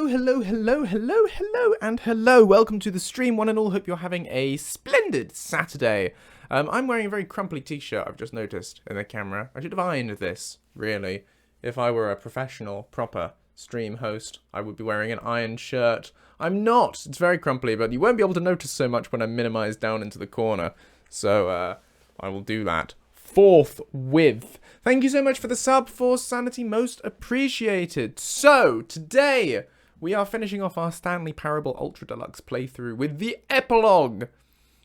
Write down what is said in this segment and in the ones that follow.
hello. Welcome to the stream, one and all. Hope you're having a splendid Saturday. I'm wearing a very crumply t-shirt, I've just noticed, in the camera. I should have ironed this, really. If I were a professional, proper stream host, I would be wearing an ironed shirt. I'm not. It's very crumply, but you won't be able to notice so much when I'm minimized down into the corner. So, I will do that forthwith. Thank you so much for the sub, Force Sanity, most appreciated. So, today, we are finishing off our Stanley Parable Ultra Deluxe playthrough with the Epilogue.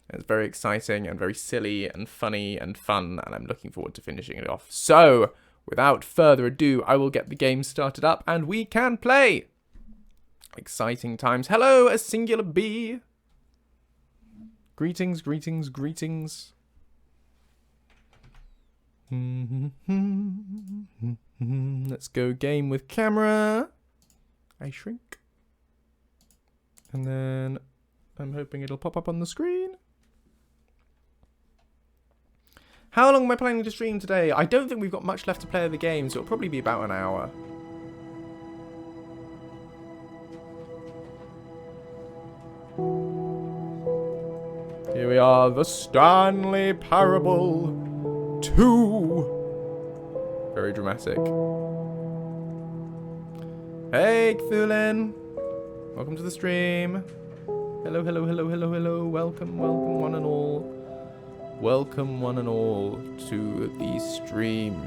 It's very exciting and very silly and funny and fun, and I'm looking forward to finishing it off. So, without further ado, I will get the game started up and we can play. Exciting times. Hello, a singular bee. Greetings, greetings, greetings. Let's go game with camera. I shrink. And then I'm hoping it'll pop up on the screen. How long am I planning to stream today? I don't think we've got much left to play of the game, so it'll probably be about an hour. Here we are, the Stanley Parable 2. Very dramatic. Hey, Cthulhu. Welcome to the stream. Hello, hello, hello, hello, hello. Welcome, welcome, one and all. Welcome, one and all, to the stream.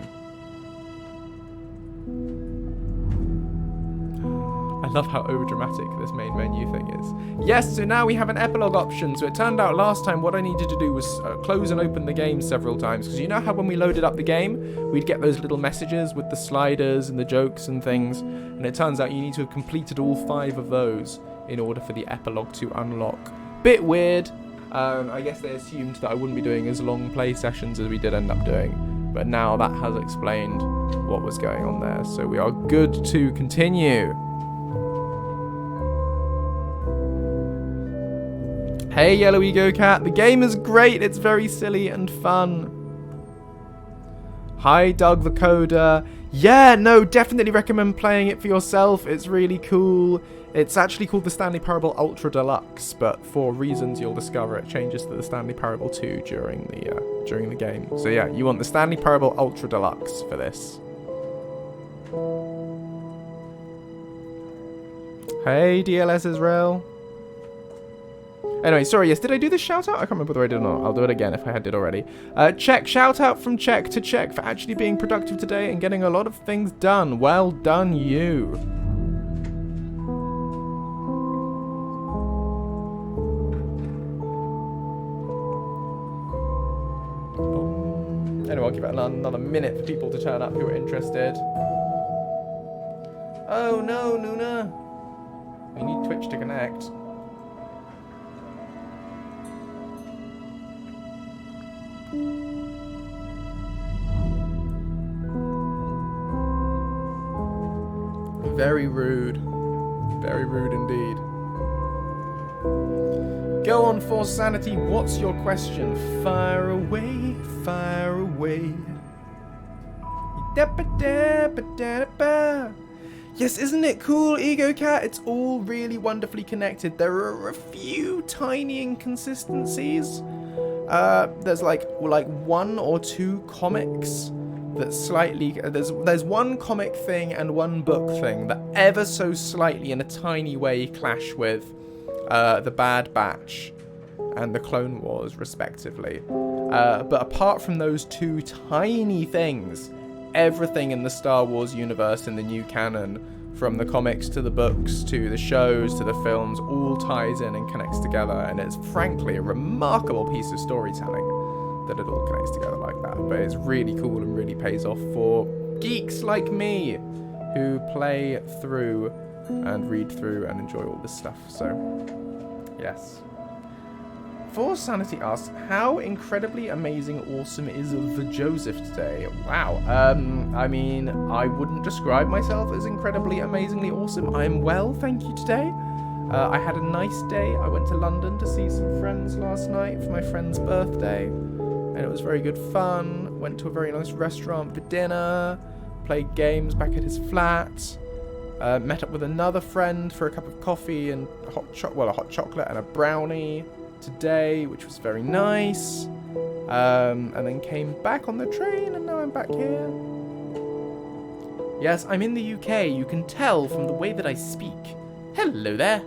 I love how overdramatic this main menu thing is. Yes, so now we have an epilogue option. So it turned out last time what I needed to do was close and open the game several times. Because you know how when we loaded up the game, we'd get those little messages with the sliders and the jokes and things. And it turns out you need to have completed all 5 of those in order for the epilogue to unlock. Bit weird. I guess they assumed that I wouldn't be doing as long play sessions as we did end up doing. But now that has explained what was going on there. So we are good to continue. Hey, Yellow Ego Cat. The game is great. It's very silly and fun. Hi, Doug the Coder. Yeah, no, definitely recommend playing it for yourself. It's really cool. It's actually called the Stanley Parable Ultra Deluxe, but for reasons you'll discover, it changes to the Stanley Parable 2 during the game. So yeah, you want the Stanley Parable Ultra Deluxe for this. Hey, DLS Israel. Anyway, sorry, yes, did I do the shout out? I can't remember whether I did or not. I'll do it again if I had did already. Check, shout out from Check to Check for actually being productive today and getting a lot of things done. Well done, you. Anyway, I'll give it another minute for people to turn up who are interested. Oh no, Nuna. We need Twitch to connect. Very rude. Very rude indeed. Go on, Force Sanity. What's your question? Fire away, fire away. Yes, isn't it cool, Ego Cat? It's all really wonderfully connected. There are a few tiny inconsistencies. There's like 1 or 2 comics that slightly there's one comic thing and one book thing that ever so slightly in a tiny way clash with the Bad Batch and the Clone Wars respectively, but apart from those 2 tiny things, everything in the Star Wars universe in the new canon, from the comics to the books to the shows to the films, all ties in and connects together, and it's frankly a remarkable piece of storytelling that it all connects together like that. But it's really cool and really pays off for geeks like me who play through and read through and enjoy all this stuff. So, yes. Force Sanity asks, how incredibly amazing awesome is the Joseph today? Wow. I mean, I wouldn't describe myself as incredibly amazingly awesome. I'm well, thank you, today. I had a nice day. I went to London to see some friends last night for my friend's birthday. And it was very good fun. Went to a very nice restaurant for dinner. Played games back at his flat. Met up with another friend for a cup of coffee and a hot chocolate and a brownie today, which was very nice. And then came back on the train, and now I'm back here. Yes, I'm in the UK. You can tell from the way that I speak. Hello there.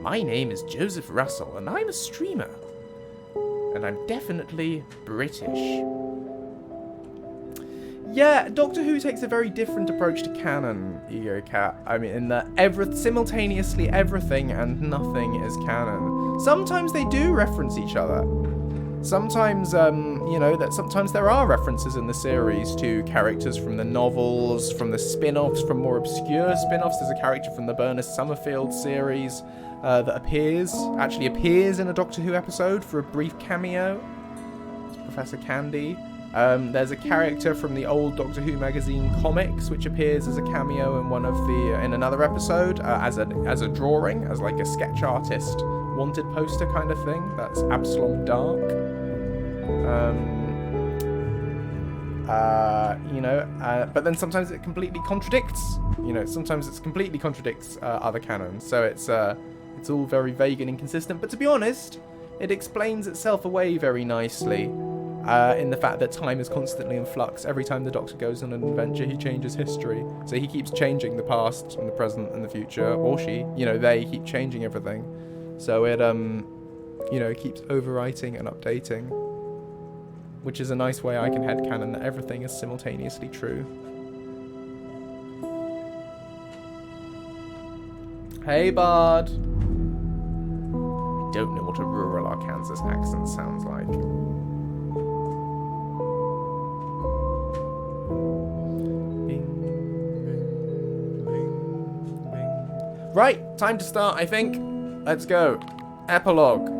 My name is Joseph Russell, and I'm a streamer. And I'm definitely British. Yeah, Doctor Who takes a very different approach to canon, Ego Cat. I mean, in that simultaneously everything and nothing is canon. Sometimes they do reference each other. Sometimes, sometimes there are references in the series to characters from the novels, from the spin-offs, from more obscure spin-offs. There's a character from the Berners Summerfield series that actually appears in a Doctor Who episode for a brief cameo. It's Professor Candy. There's a character from the old Doctor Who magazine comics, which appears as a cameo in another episode as a drawing, as like a sketch artist wanted poster kind of thing. That's Absalom Dark. But then sometimes it completely contradicts. Sometimes it completely contradicts other canons. So it's all very vague and inconsistent. But to be honest, it explains itself away very nicely. In the fact that time is constantly in flux. Every time the Doctor goes on an adventure, he changes history. So he keeps changing the past and the present and the future, or she. They keep changing everything. So it, keeps overwriting and updating. Which is a nice way I can headcanon that everything is simultaneously true. Hey, Bard! I don't know what a rural Arkansas accent sounds like. Right, time to start, I think. Let's go. Epilogue.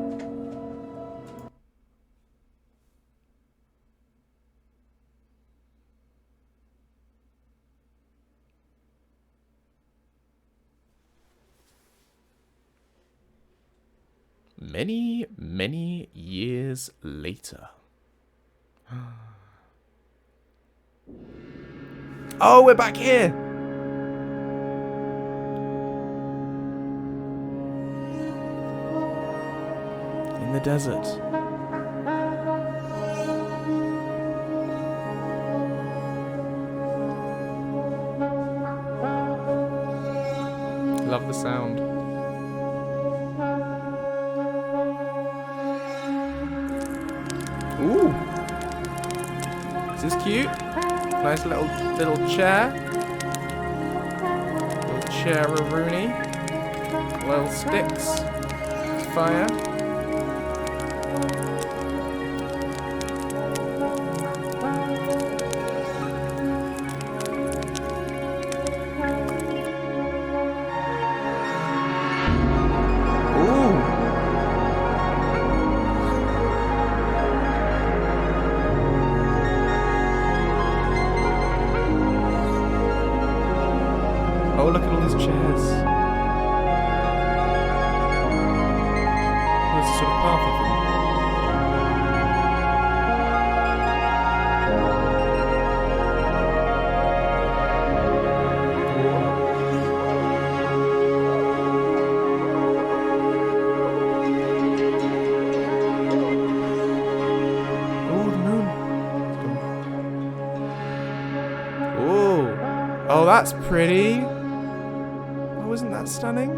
Many, many years later. Oh, we're back here! In the desert. Love the sound. Ooh. This is cute. Nice little chair. Little chair-a-rooney. Little sticks. Fire. Oh, look at all these chairs. There's a sort of path of them. Oh, the moon. Oh, that's pretty. Isn't that stunning?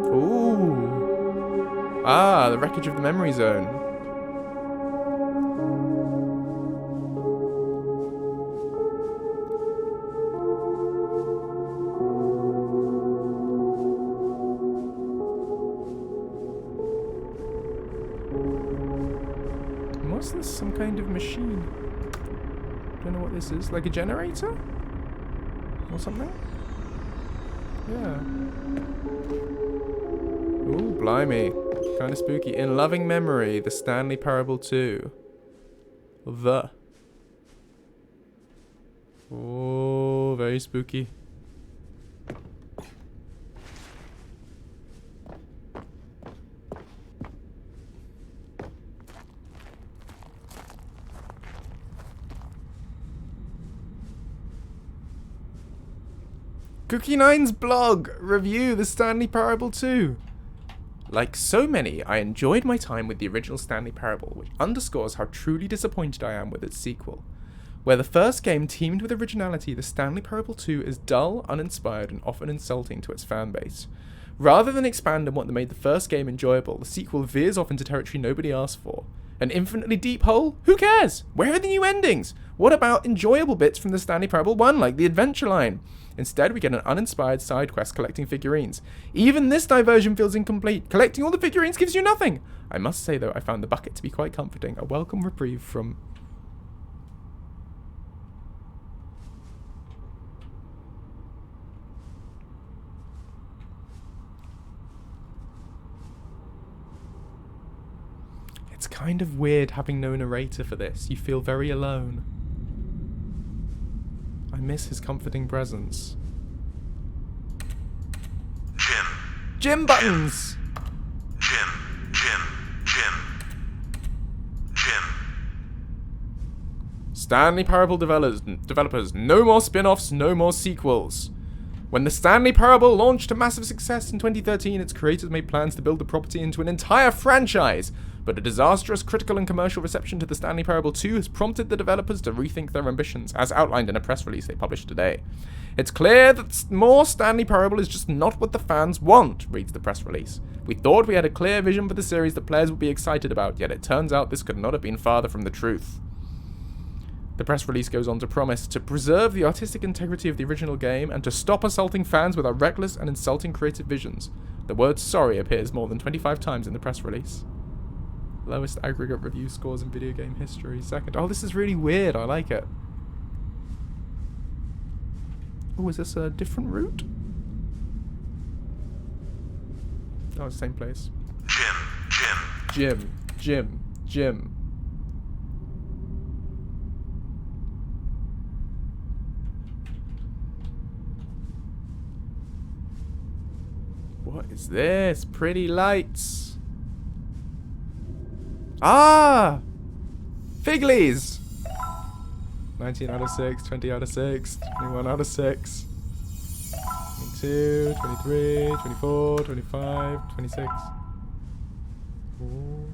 Ooh. Ah, the wreckage of the memory zone. What's this? Some kind of machine? Don't know what this is. Like a generator? Or something? Yeah. Ooh, blimey. Kind of spooky. In loving memory, the Stanley Parable 2. Oh, very spooky. Cookie9's blog review the Stanley Parable 2. Like so many, I enjoyed my time with the original Stanley Parable, which underscores how truly disappointed I am with its sequel. Where the first game teamed with originality, the Stanley Parable 2 is dull, uninspired, and often insulting to its fanbase. Rather than expand on what made the first game enjoyable, the sequel veers off into territory nobody asked for. An infinitely deep hole? Who cares? Where are the new endings? What about enjoyable bits from the Stanley Parable 1, like the adventure line? Instead, we get an uninspired side quest collecting figurines. Even this diversion feels incomplete. Collecting all the figurines gives you nothing. I must say, though, I found the bucket to be quite comforting. A welcome reprieve from... It's kind of weird having no narrator for this. You feel very alone. I miss his comforting presence. Jim buttons! Jim. Stanley Parable developers, no more spin-offs, no more sequels. When the Stanley Parable launched to massive success in 2013, its creators made plans to build the property into an entire franchise, but a disastrous critical and commercial reception to the Stanley Parable 2 has prompted the developers to rethink their ambitions, as outlined in a press release they published today. It's clear that more Stanley Parable is just not what the fans want, reads the press release. We thought we had a clear vision for the series that players would be excited about, yet it turns out this could not have been farther from the truth. The press release goes on to promise to preserve the artistic integrity of the original game and to stop assaulting fans with our reckless and insulting creative visions. The word sorry appears more than 25 times in the press release. Lowest aggregate review scores in video game history. Second. Oh, this is really weird. I like it. Oh, is this a different route? Oh, it's the same place. Jim. What is this? Pretty lights. Ah! Figlies! 19 out of 6, 20 out of 6, 21 out of 6, 22, 23, 24, 25, 26. Ooh.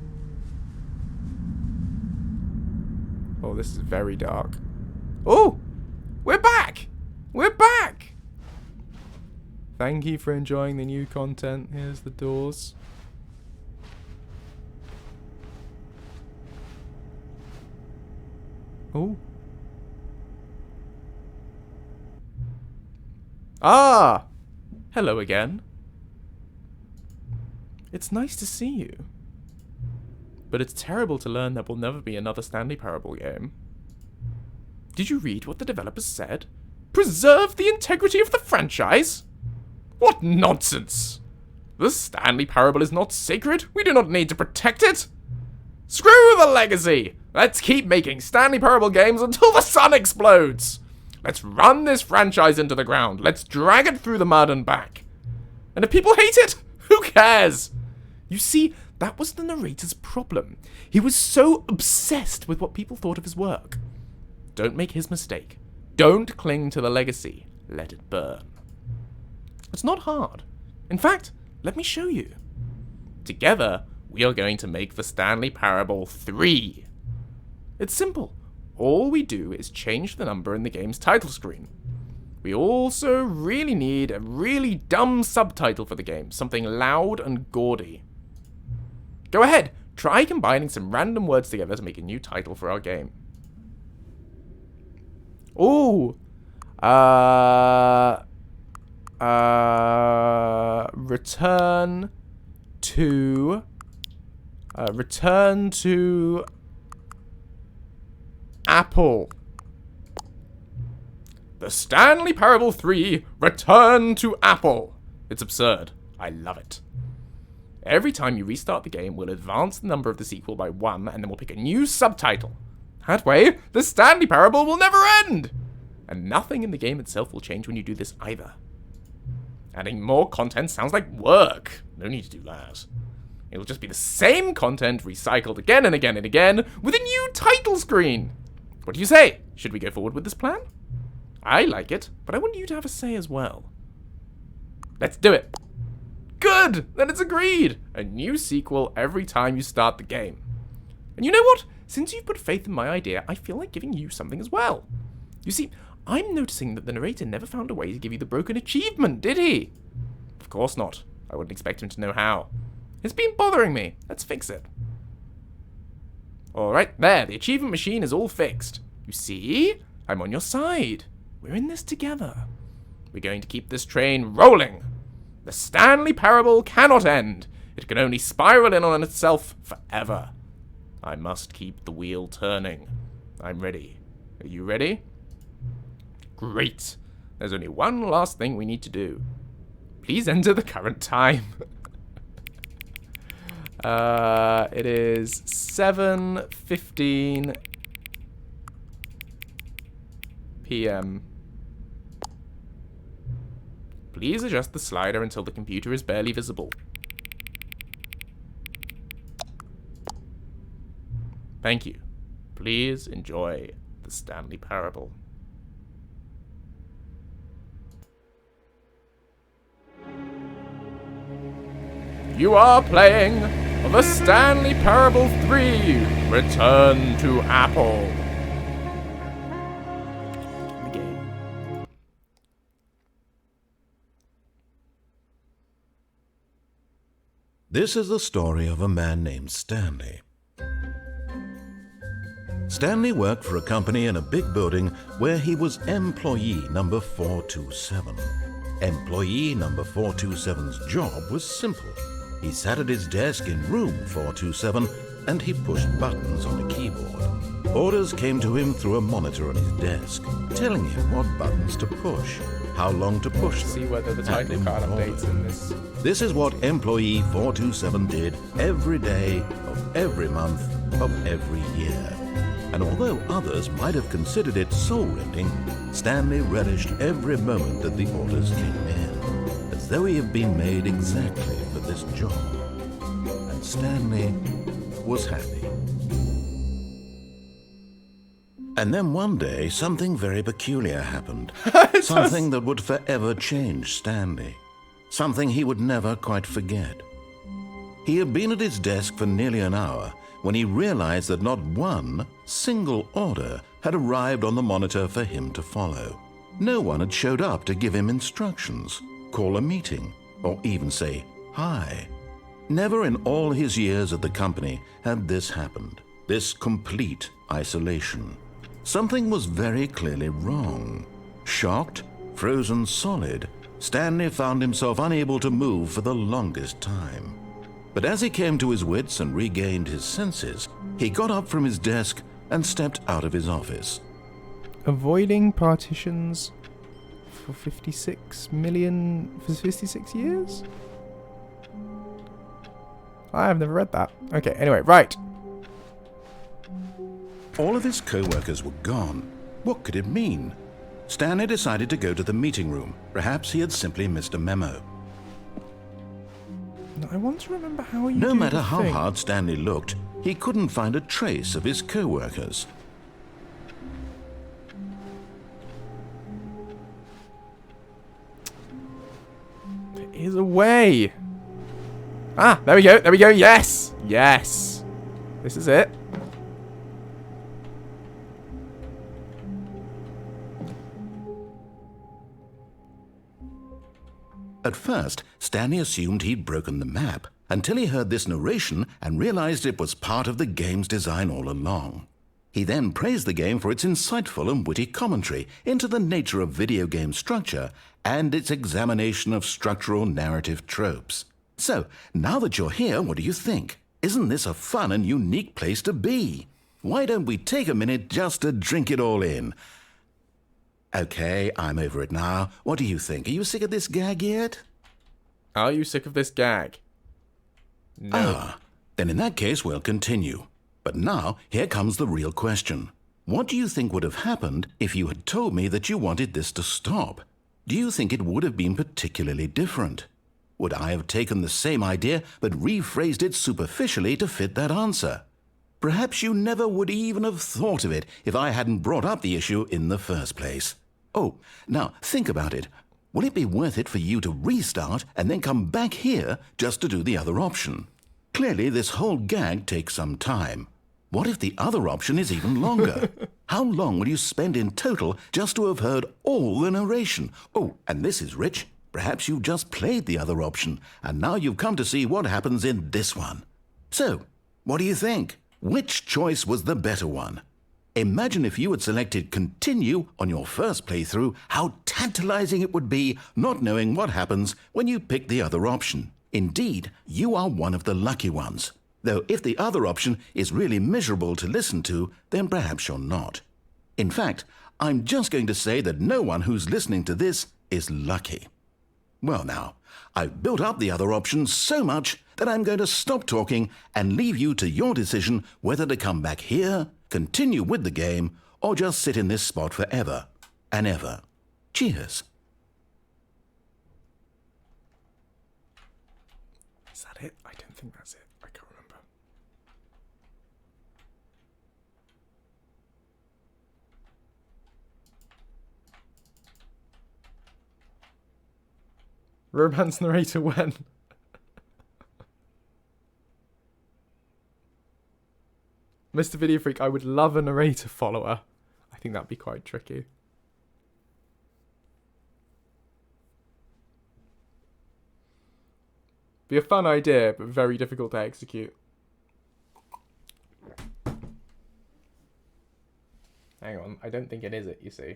Oh, this is very dark. Oh! We're back! We're back! Thank you for enjoying the new content. Here's the doors. Oh. Ah! Hello again. It's nice to see you. But it's terrible to learn there will never be another Stanley Parable game. Did you read what the developers said? Preserve the integrity of the franchise? What nonsense! The Stanley Parable is not sacred. We do not need to protect it. Screw the legacy! Let's keep making Stanley Parable games until the sun explodes! Let's run this franchise into the ground. Let's drag it through the mud and back. And if people hate it, who cares? You see, that was the narrator's problem. He was so obsessed with what people thought of his work. Don't make his mistake. Don't cling to the legacy. Let it burn. It's not hard. In fact, let me show you. Together, we are going to make the Stanley Parable 3. It's simple. All we do is change the number in the game's title screen. We also really need a really dumb subtitle for the game, something loud and gaudy. Go ahead, try combining some random words together to make a new title for our game. Ooh. Return to Apple. The Stanley Parable 3, Return to Apple. It's absurd. I love it. Every time you restart the game, we'll advance the number of the sequel by 1, and then we'll pick a new subtitle. That way, the Stanley Parable will never end! And nothing in the game itself will change when you do this either. Adding more content sounds like work. No need to do that. It'll just be the same content recycled again and again and again with a new title screen. What do you say? Should we go forward with this plan? I like it, but I want you to have a say as well. Let's do it. Good! Then it's agreed! A new sequel every time you start the game. And you know what? Since you've put faith in my idea, I feel like giving you something as well. You see, I'm noticing that the narrator never found a way to give you the broken achievement, did he? Of course not. I wouldn't expect him to know how. It's been bothering me. Let's fix it. Alright, there. The achievement machine is all fixed. You see? I'm on your side. We're in this together. We're going to keep this train rolling. The Stanley Parable cannot end. It can only spiral in on itself forever. I must keep the wheel turning. I'm ready. Are you ready? Great. There's only one last thing we need to do. Please enter the current time. It is 7:15 p.m. Please adjust the slider until the computer is barely visible. Thank you. Please enjoy the Stanley Parable. You are playing the Stanley Parable 3, Return to Apple. The game. This is the story of a man named Stanley. Stanley worked for a company in a big building where he was employee number 427. Employee number 427's job was simple. He sat at his desk in room 427 and he pushed buttons on a keyboard. Orders came to him through a monitor on his desk, telling him what buttons to push, how long to push them. See whether the title card updates in this. This is what employee 427 did every day of every month of every year. And although others might have considered it soul-rending, Stanley relished every moment that the orders came in, as though he had been made exactly for this job. And Stanley was happy. And then one day, something very peculiar happened. Something that would forever change Stanley. Something he would never quite forget. He had been at his desk for nearly an hour when he realized that not one single order had arrived on the monitor for him to follow. No one had showed up to give him instructions, call a meeting, or even say hi. Never in all his years at the company had this happened, this complete isolation. Something was very clearly wrong. Shocked, frozen solid, Stanley found himself unable to move for the longest time. But as he came to his wits and regained his senses, he got up from his desk and stepped out of his office. Avoiding partitions for 56 years? I have never read that. Okay, anyway, right. All of his co-workers were gone. What could it mean? Stanley decided to go to the meeting room. Perhaps he had simply missed a memo. I want to remember how you No matter how hard Stanley looked, he couldn't find a trace of his co-workers. There is a way. Ah, there we go. There we go. Yes. Yes. This is it. At first, Stanley assumed he'd broken the map until he heard this narration and realized it was part of the game's design all along. He then praised the game for its insightful and witty commentary into the nature of video game structure and its examination of structural narrative tropes. So, now that you're here, what do you think? Isn't this a fun and unique place to be? Why don't we take a minute just to drink it all in? Okay, I'm over it now. What do you think? Are you sick of this gag yet? Are you sick of this gag? No. Ah, then in that case, we'll continue. But now, here comes the real question. What do you think would have happened if you had told me that you wanted this to stop? Do you think it would have been particularly different? Would I have taken the same idea but rephrased it superficially to fit that answer? Perhaps you never would even have thought of it if I hadn't brought up the issue in the first place. Oh, now think about it. Will it be worth it for you to restart and then come back here just to do the other option? Clearly, this whole gag takes some time. What if the other option is even longer? How long will you spend in total just to have heard all the narration? Oh, and this is rich. Perhaps you've just played the other option, and now you've come to see what happens in this one. So, what do you think? Which choice was the better one? Imagine if you had selected continue on your first playthrough, how tantalizing it would be not knowing what happens when you pick the other option. Indeed, you are one of the lucky ones. Though if the other option is really miserable to listen to, then perhaps you're not. In fact, I'm just going to say that no one who's listening to this is lucky. Well now, I've built up the other option so much that I'm going to stop talking and leave you to your decision whether to come back here, continue with the game, or just sit in this spot forever and ever. Cheers. Is that it? I don't think that's it. I can't remember. Romance narrator when? Mr. Video Freak, I would love a narrator follower. I think that'd be quite tricky. Be a fun idea, but very difficult to execute. Hang on, I don't think it is it, you see.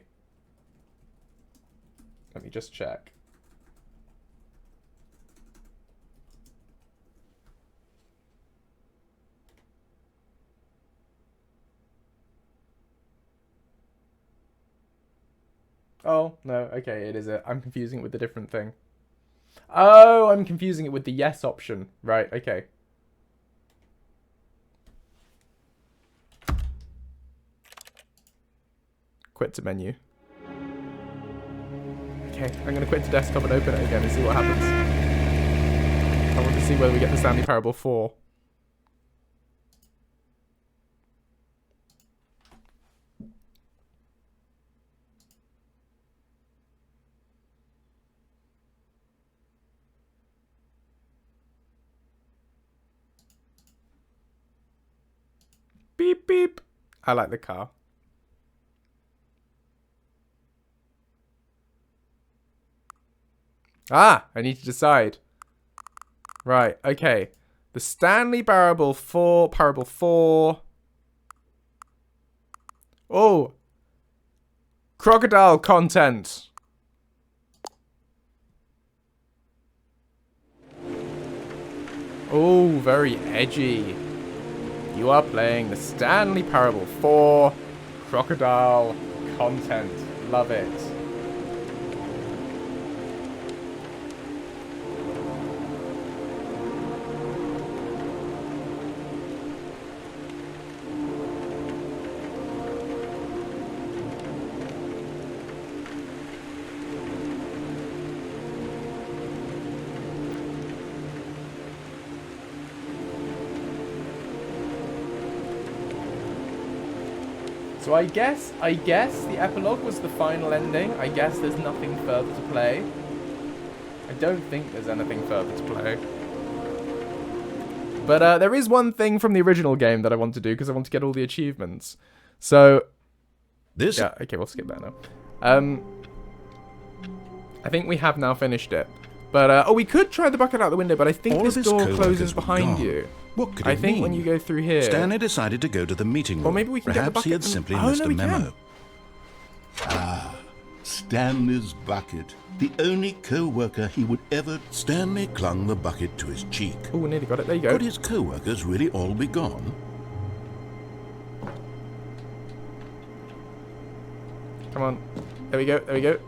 Let me just check. Oh, no, okay, it is it. I'm confusing it with a different thing. Oh, I'm confusing it with the yes option. Right, okay. Quit to menu. Okay, I'm going to quit to desktop and open it again and see what happens. I want to see whether we get the Stanley Parable 4. Beep, beep. I like the car. Ah, I need to decide. Right, okay. The Stanley Parable 4, Parable 4. Oh. Crocodile content. Oh, very edgy. You are playing the Stanley Parable 4 Crocodile content. Love it. So I guess the epilogue was the final ending. I guess there's nothing further to play. I don't think there's anything further to play. But there is one thing from the original game that I want to do because I want to get all the achievements. So This? yeah, okay, we'll skip that now. I think we have now finished it. But oh, we could try the bucket out the window, but I think All this of his door co-workers closes were behind gone. you. What could I it think mean? when you go through here. Stanley decided to go to the meeting room. Or maybe we can get the Perhaps he bucket had and- simply Oh, missed no, a we can. memo. Stanley's bucket. The only co-worker he would ever... Stanley clung the bucket to his cheek. Oh, nearly got it. There you go. Could his co-workers really all be gone? Come on. There we go. There we go.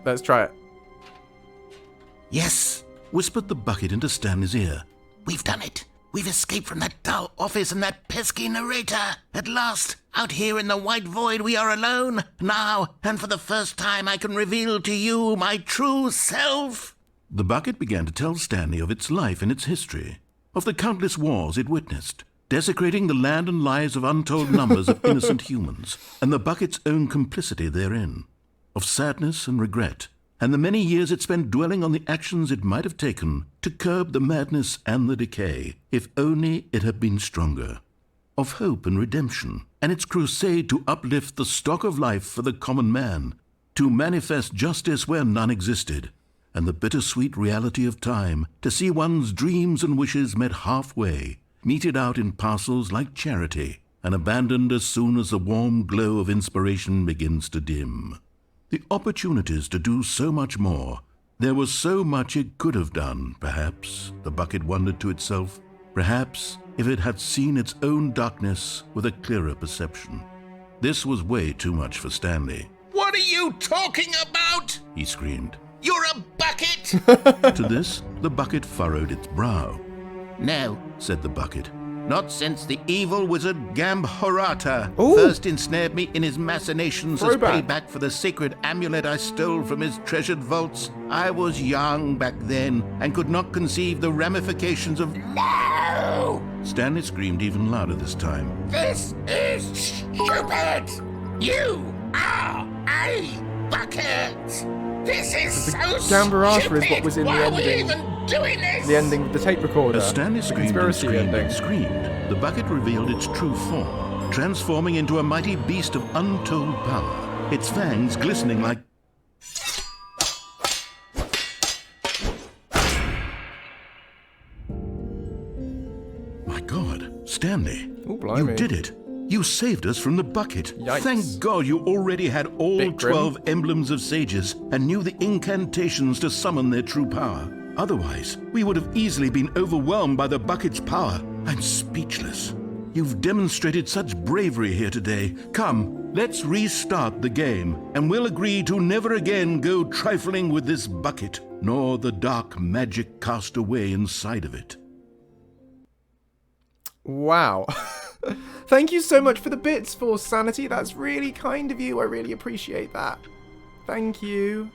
Let's try it. Yes, whispered the bucket into Stanley's ear. We've done it. We've escaped from that dull office and that pesky narrator. At last, out here in the white void, we are alone. Now, and for the first time, I can reveal to you my true self. The bucket began to tell Stanley of its life and its history, of the countless wars it witnessed, desecrating the land and lives of untold numbers of innocent humans, and the bucket's own complicity therein. of sadness and regret, and the many years it spent dwelling on the actions it might have taken to curb the madness and the decay, if only it had been stronger. Of hope and redemption, and its crusade to uplift the stock of life for the common man, to manifest justice where none existed, and the bittersweet reality of time, to see one's dreams and wishes met halfway, meted out in parcels like charity, and abandoned as soon as the warm glow of inspiration begins to dim. The opportunities to do so much more. There was so much it could have done, perhaps, the bucket wondered to itself. Perhaps if it had seen its own darkness with a clearer perception. This was way too much for Stanley. What are you talking about? He screamed. You're a bucket! To this, the bucket furrowed its brow. No, Said the bucket. not since the evil wizard Gambhorata Ooh. first ensnared me in his machinations as Throwback. payback for the sacred amulet I stole from his treasured vaults. I was young back then and could not conceive the ramifications of... No! Stanley screamed even louder this time. This is stupid! You are a bucket! This is so Gambhorata is stupid! what was in the Why are we ending. even doing this? The ending of the tape recorder. As Stanley The screamed and conspiracy screamed ending. and screamed, the bucket revealed its true form, transforming into a mighty beast of untold power, its fangs glistening like... My God, Stanley, Ooh, blimey. you did it. You saved us from the bucket. Yikes. Thank God you already had all Bit grim. 12 emblems of sages and knew the incantations to summon their true power. Otherwise, we would have easily been overwhelmed by the bucket's power. I'm speechless. You've demonstrated such bravery here today. Come, let's restart the game, and we'll agree to never again go trifling with this bucket, nor the dark magic cast away inside of it. Wow. Thank you so much for the bits, for Sanity. That's really kind of you. I really appreciate that. Thank you.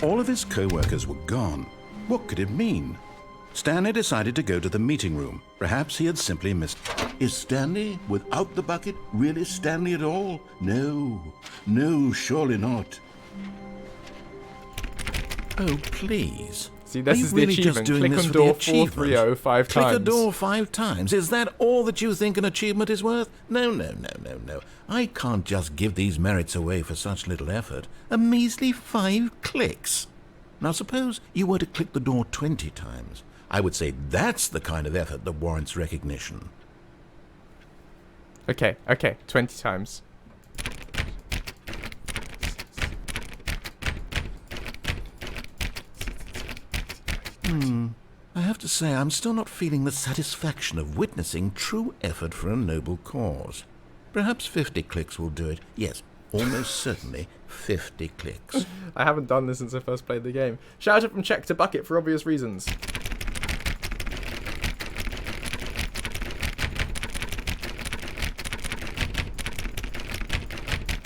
All of his co-workers were gone. What could it mean? Stanley decided to go to the meeting room. Perhaps he had simply missed... Is Stanley, without the bucket, really Stanley at all? No, surely not. Oh, please. See, this Are you is really the just achievement. doing Click this on for the door achievement? 430 5 times. Click a door 5 times. Is that all that you think an achievement is worth? No. I can't just give these merits away for such little effort. A measly 5 clicks. Now suppose you were to click the door 20 times. I would say that's the kind of effort that warrants recognition. Okay, 20 times. I have to say, I'm still not feeling the satisfaction of witnessing true effort for a noble cause. Perhaps 50 clicks will do it. Yes, almost certainly 50 clicks. I haven't done this since I first played the game. Shout out from Check to Bucket for obvious reasons.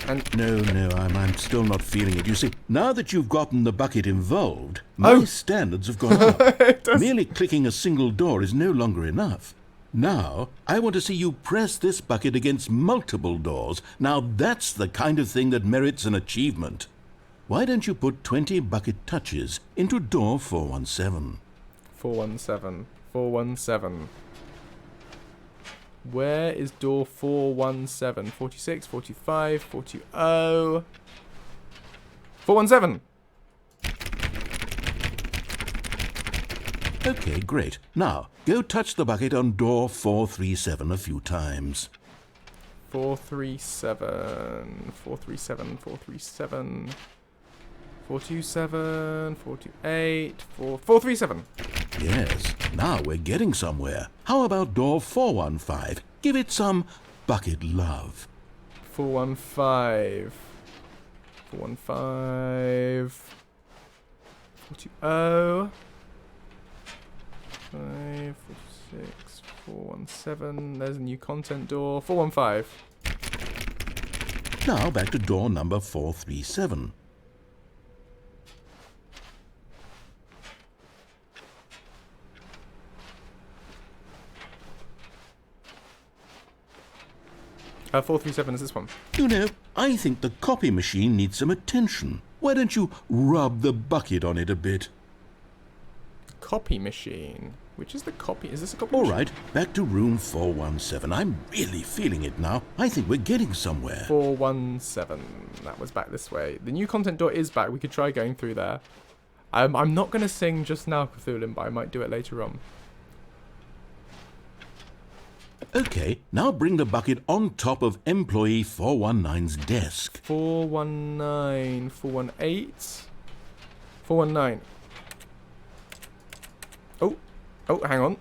And No, I'm still not feeling it. You see, now that you've gotten the bucket involved, my standards have gone up. Merely clicking a single door is no longer enough. Now, I want to see you press this bucket against multiple doors. Now that's the kind of thing that merits an achievement. Why don't you put 20 bucket touches into door 417? 417. Where is door 417? 46, 45, 40. 417! Okay, great. Now, go touch the bucket on door 437 a few times. 437, 437, 437, 427, 428, 437. Yes, now we're getting somewhere. How about door 415? Give it some bucket love. 415, 415, 420, 5, 46, 417. There's a new content door. 415. Now back to door number 437. 437 is this one. You know, I think the copy machine needs some attention. Why don't you rub the bucket on it a bit? Copy machine. Which is the copy? Is this a copy All machine? right, back to room 417. I'm really feeling it now. I think we're getting somewhere. 417. That was back this way. The new content door is back. We could try going through there. I'm not going to sing just now, Cthulhu, but I might do it later on. Okay, now bring the bucket on top of employee 419's desk. 419, 418, 419. Oh, hang on.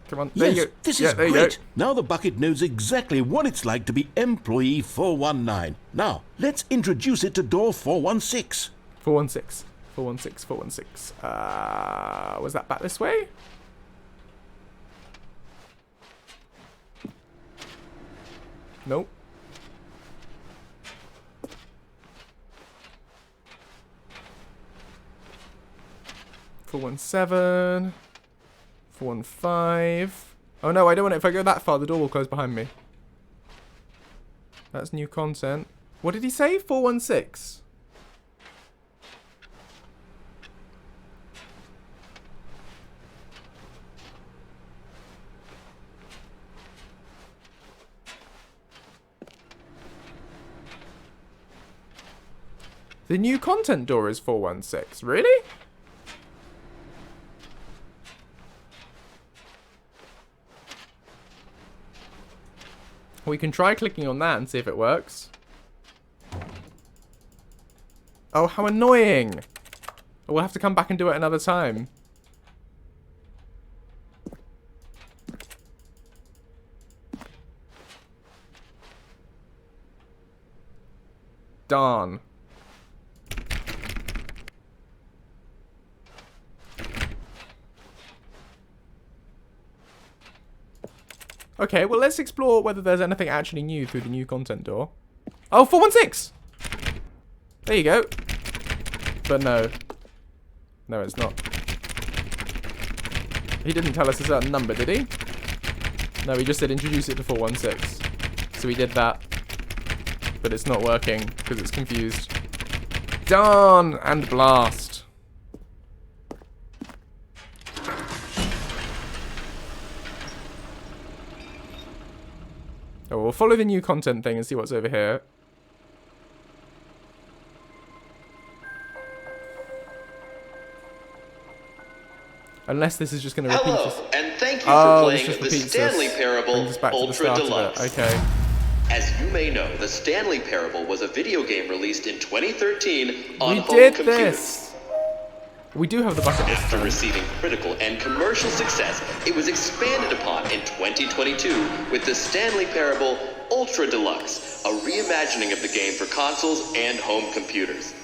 Come on, there Yes, you go. this Yeah, is there you great. go. Now the bucket knows exactly what it's like to be employee 419. Now, let's introduce it to door 416. 416, 416, 416. Was that back this way? Nope. Four 417, 415. Oh no, I don't want it. If I go that far, the door will close behind me. That's new content. What did he say? 416. The new content door is 416. Really? We can try clicking on that and see if it works. Oh, how annoying. We'll have to come back and do it another time. Darn. Okay, well, let's explore whether there's anything actually new through the new content door. Oh, 416! There you go. But no. No, it's not. He didn't tell us a certain number, did he? No, he just said introduce it to 416. So we did that. But it's not working, because it's confused. Darn! And blast. Oh, we'll follow the new content thing and see what's over here. Unless this is just going to repeat this. Hello, and thank you for playing this the just repeats Stanley us. Parable Brings us back to the Ultra start of it. Deluxe. Okay. As you may know, the Stanley Parable was a video game released in 2013 on We home did computers. this! We do have the bucket list. After receiving critical and commercial success, it was expanded upon in 2022 with the Stanley Parable Ultra Deluxe, a reimagining of the game for consoles and home computers.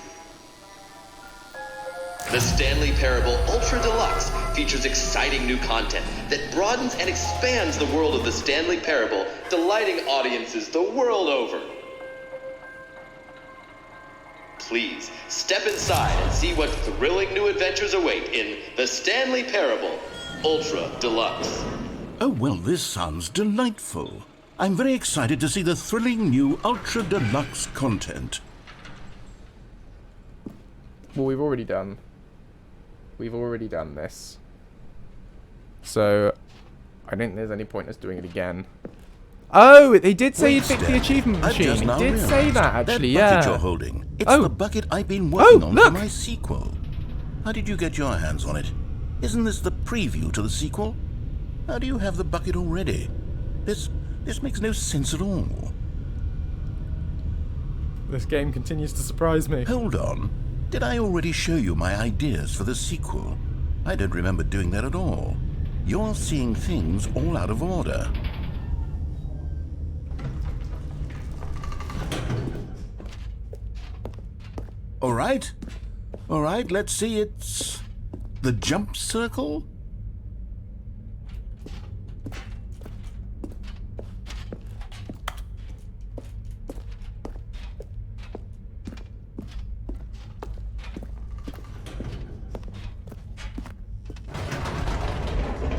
The Stanley Parable Ultra Deluxe features exciting new content that broadens and expands the world of the Stanley Parable, delighting audiences the world over. Please, step inside and see what thrilling new adventures await in the Stanley Parable Ultra Deluxe. Oh, well, this sounds delightful. I'm very excited to see the thrilling new Ultra Deluxe content. Well, we've already done this. So, I don't think there's any point in us doing it again. Oh, they did say you'd pick the achievement I've just machine. now He did say realised that, actually, that bucket yeah. you're holding. It's Oh. the bucket I've been working on for look. my sequel. How did you get your hands on it? Isn't this the preview to the sequel? How do you have the bucket already? This makes no sense at all. This game continues to surprise me. Hold on. Did I already show you my ideas for the sequel? I don't remember doing that at all. You're seeing things all out of order. All right, let's see. It's the jump circle.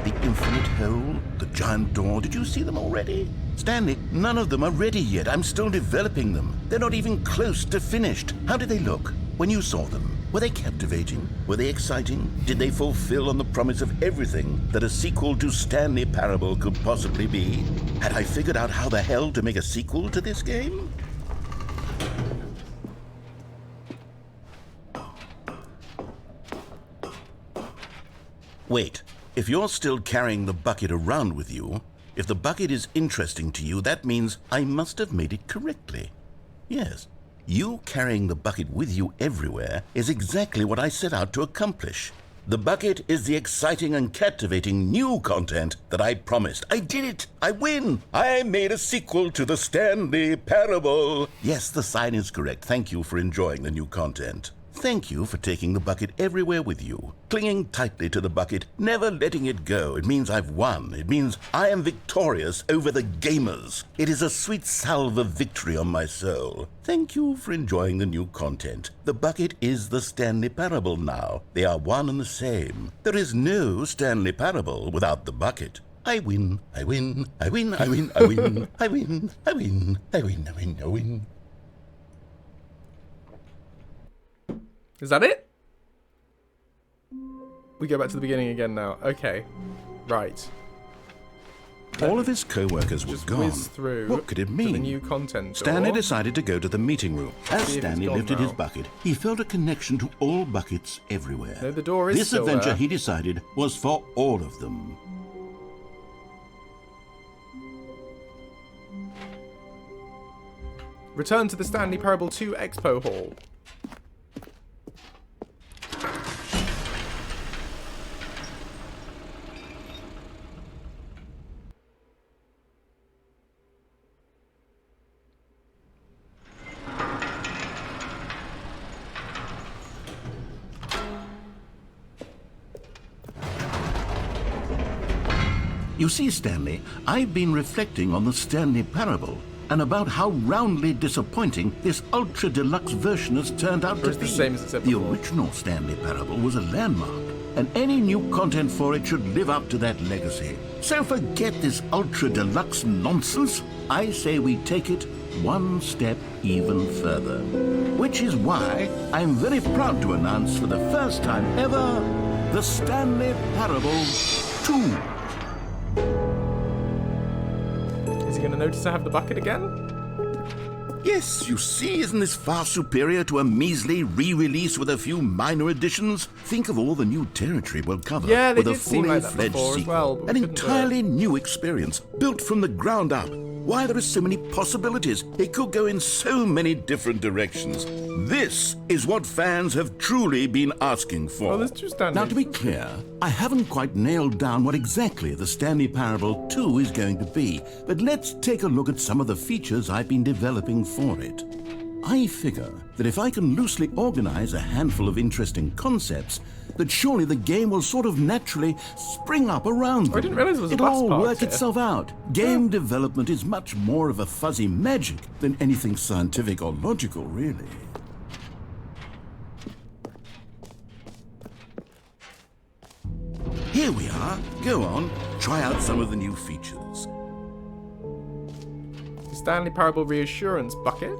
The infinite hole, the giant door. Did you see them already? Stanley, none of them are ready yet. I'm still developing them. They're not even close to finished. How did they look when you saw them? Were they captivating? Were they exciting? Did they fulfill on the promise of everything that a sequel to Stanley Parable could possibly be? Had I figured out how the hell to make a sequel to this game? Wait, if you're still carrying the bucket around with you, if the bucket is interesting to you, that means I must have made it correctly. Yes, you carrying the bucket with you everywhere is exactly what I set out to accomplish. The bucket is the exciting and captivating new content that I promised. I did it! I win! I made a sequel to the Stanley Parable! Yes, the sign is correct. Thank you for enjoying the new content. Thank you for taking the bucket everywhere with you, clinging tightly to the bucket, never letting it go. It means I've won. It means I am victorious over the gamers. It is a sweet salve of victory on my soul. Thank you for enjoying the new content. The bucket is the Stanley Parable now. They are one and the same. There is no Stanley Parable without the bucket. I win, I win, I win, I win, I win, I win, I win, I win, I win, I win. Is that it? We go back to the beginning again now. Okay. Right. All of his co-workers were Just gone. whiz through What could it to mean? the new content Stanley door. decided to go to the meeting room. As See if it's Stanley gone lifted now. his bucket, he felt a connection to all buckets everywhere. No, the door is This still adventure, there. he decided, was for all of them. Return to the Stanley Parable 2 Expo Hall. You see, Stanley, I've been reflecting on the Stanley Parable and about how roundly disappointing this Ultra Deluxe version has turned out to it's be. the same as it said The before. original Stanley Parable was a landmark, and any new content for it should live up to that legacy. So forget this Ultra Deluxe nonsense. I say we take it one step even further. Which is why I'm very proud to announce for the first time ever, the Stanley Parable 2. Is he going to notice I have the bucket again? Yes, you see, isn't this far superior to a measly re-release with a few minor additions? Think of all the new territory we'll cover Yeah, they with a did seem fully like that fledged before as sequel. well, but we An couldn't do it. entirely new experience, built from the ground up. Why, there are so many possibilities. It could go in so many different directions. This is what fans have truly been asking for. Oh, there's two Stanleys. Now, to be clear, I haven't quite nailed down what exactly the Stanley Parable 2 is going to be, but let's take a look at some of the features I've been developing for it. I figure that if I can loosely organize a handful of interesting concepts, that surely the game will sort of naturally spring up around them. I didn't realize there was a It'll bus all park work here. itself out. Game development is much more of a fuzzy magic than anything scientific or logical, really. Here we are. Go on, try out some of the new features. Stanley Parable Reassurance Bucket.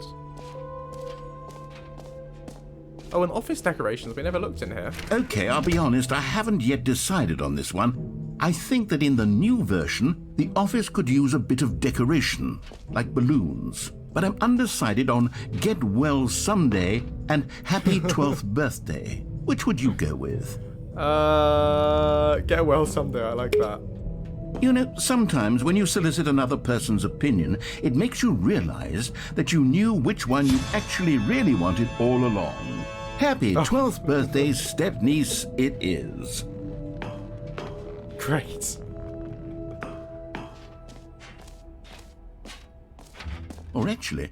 Oh, and office decorations. We never looked in here. Okay, I'll be honest, I haven't yet decided on this one. I think that in the new version, the office could use a bit of decoration, like balloons. But I'm undecided on Get Well Someday and Happy 12th Birthday. Which would you go with? Get well someday. I like that. You know, sometimes when you solicit another person's opinion, it makes you realize that you knew which one you actually really wanted all along. Happy 12th birthday, step-niece, it is. Great. Or actually,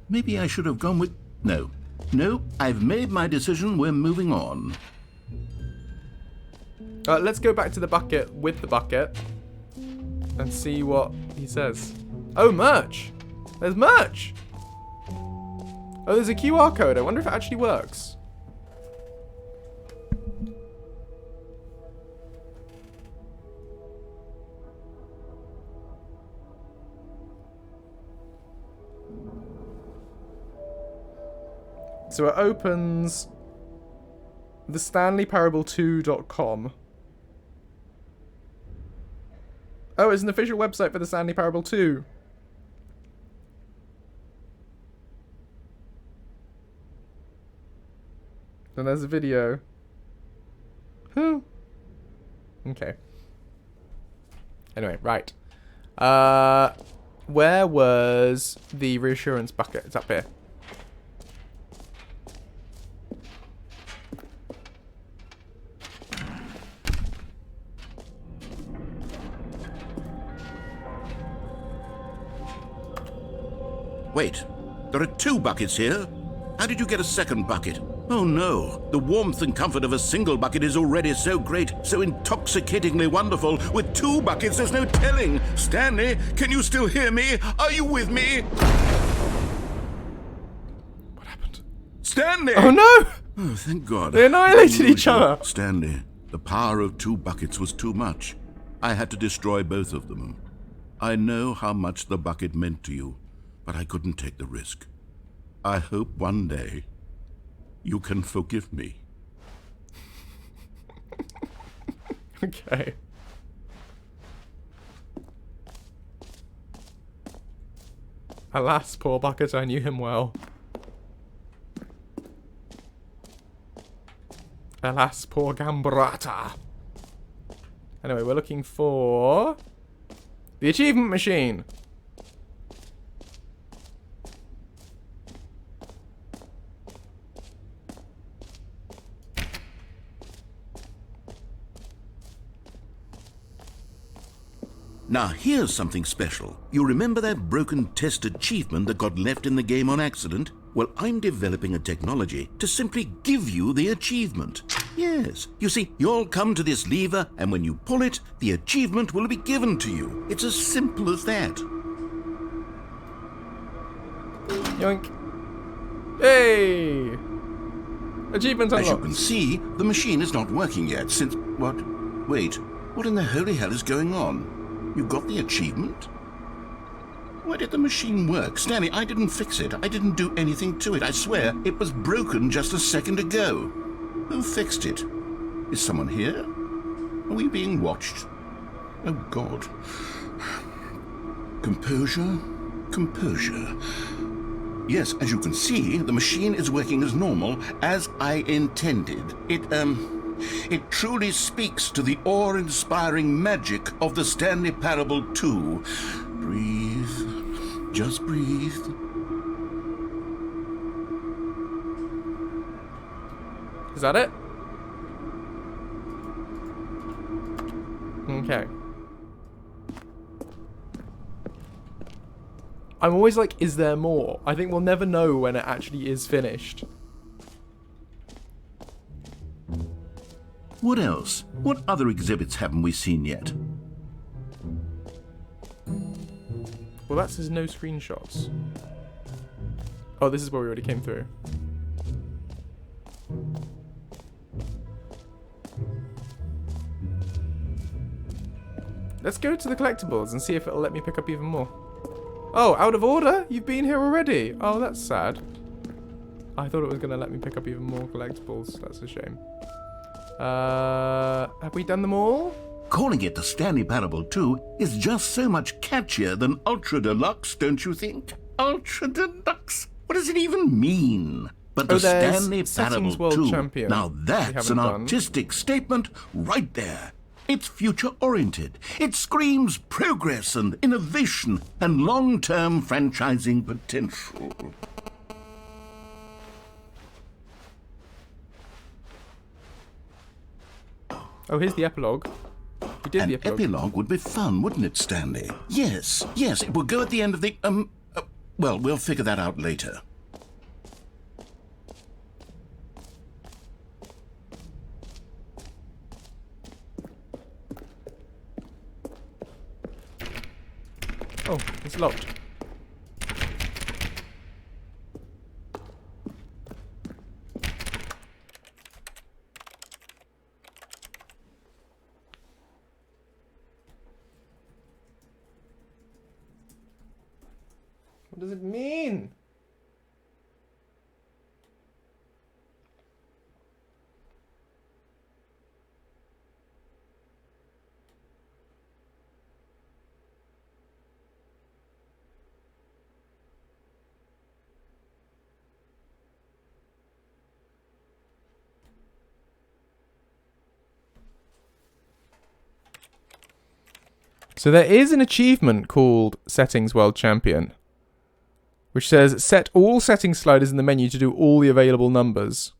maybe I should have gone with... No, I've made my decision, we're moving on. Let's go back to the bucket with the bucket and see what he says. Oh, merch! There's merch! Oh, there's a QR code. I wonder if it actually works. so it opens the StanleyParable2.com. Oh, it's an official website for the Stanley Parable 2. And there's a video. Huh. Okay. Anyway, right. Where was the reassurance bucket? It's up here. Wait, there are 2 buckets here. How did you get a second bucket? Oh no, the warmth and comfort of a single bucket is already so great, so intoxicatingly wonderful. With 2 buckets, there's no telling. Stanley, can you still hear me? Are you with me? What happened? Stanley! Oh no! Oh, thank God. They annihilated each other. Stanley, the power of 2 buckets was too much. I had to destroy both of them. I know how much the bucket meant to you, but I couldn't take the risk. I hope one day you can forgive me. Okay. Alas, poor bucket, I knew him well. Alas, poor Gambrata. Anyway, we're looking for the achievement machine. Now, here's something special. You remember that broken test achievement that got left in the game on accident? Well, I'm developing a technology to simply give you the achievement. Yes. You see, you'll come to this lever, and when you pull it, the achievement will be given to you. It's as simple as that. Yoink. Hey! Achievement unlocked. As you can see, the machine is not working yet since... What? Wait. What in the holy hell is going on? You got the achievement? Why did the machine work? Stanley, I didn't fix it. I didn't do anything to it. I swear, it was broken just a second ago. Who fixed it? Is someone here? Are we being watched? Oh, God. Composure. Composure. Yes, as you can see, the machine is working as normal, as I intended. It truly speaks to the awe-inspiring magic of the Stanley Parable 2. Breathe. Just breathe. Is that it? Okay. I'm always like, is there more? I think we'll never know when it actually is finished. What else? What other exhibits haven't we seen yet? Well, that says no screenshots. Oh, this is where we already came through. Let's go to the collectibles and see if it'll let me pick up even more. Oh, out of order? You've been here already? Oh, that's sad. I thought it was going to let me pick up even more collectibles. That's a shame. Have we done them all? Calling it the Stanley Parable 2 is just so much catchier than Ultra Deluxe, don't you think? Ultra Deluxe? What does it even mean? But the Stanley Parable 2, Champion. Now that's an artistic statement right there. It's future-oriented. It screams progress and innovation and long-term franchising potential. Oh, here's the epilogue. We did the epilogue. Epilogue would be fun, wouldn't it, Stanley? Yes, it will go at the end of the, well, we'll figure that out later. Oh, it's locked. What does it mean? So there is an achievement called Settings World Champion, which says set all setting sliders in the menu to do all the available numbers.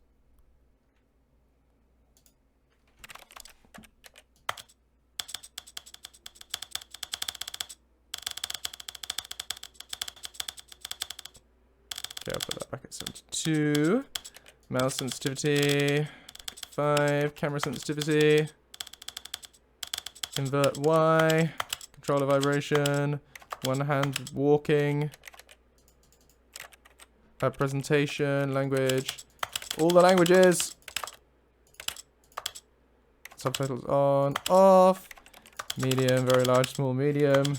Okay, I'll put that back at 72. Mouse sensitivity, 5. Camera sensitivity. Invert Y. Controller vibration. One hand walking. Presentation, language. All the languages. Subtitles on, off. Medium, very large, small, medium.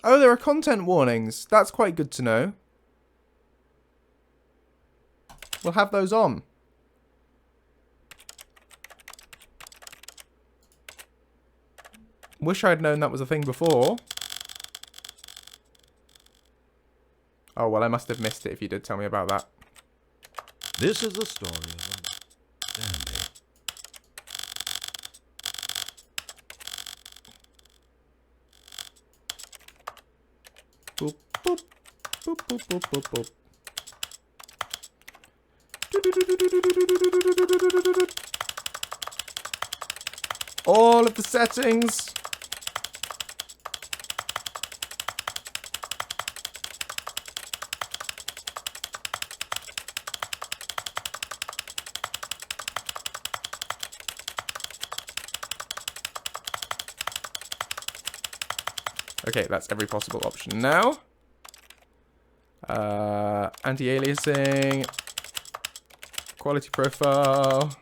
Oh, there are content warnings. That's quite good to know. We'll have those on. Wish I'd known that was a thing before. Oh, well, I must have missed it if you did tell me about that. This is the story of Stanley. Boop, boop, boop, boop, boop, boop, boop. All of the settings. Okay, that's every possible option now. Anti-aliasing. Quality profile.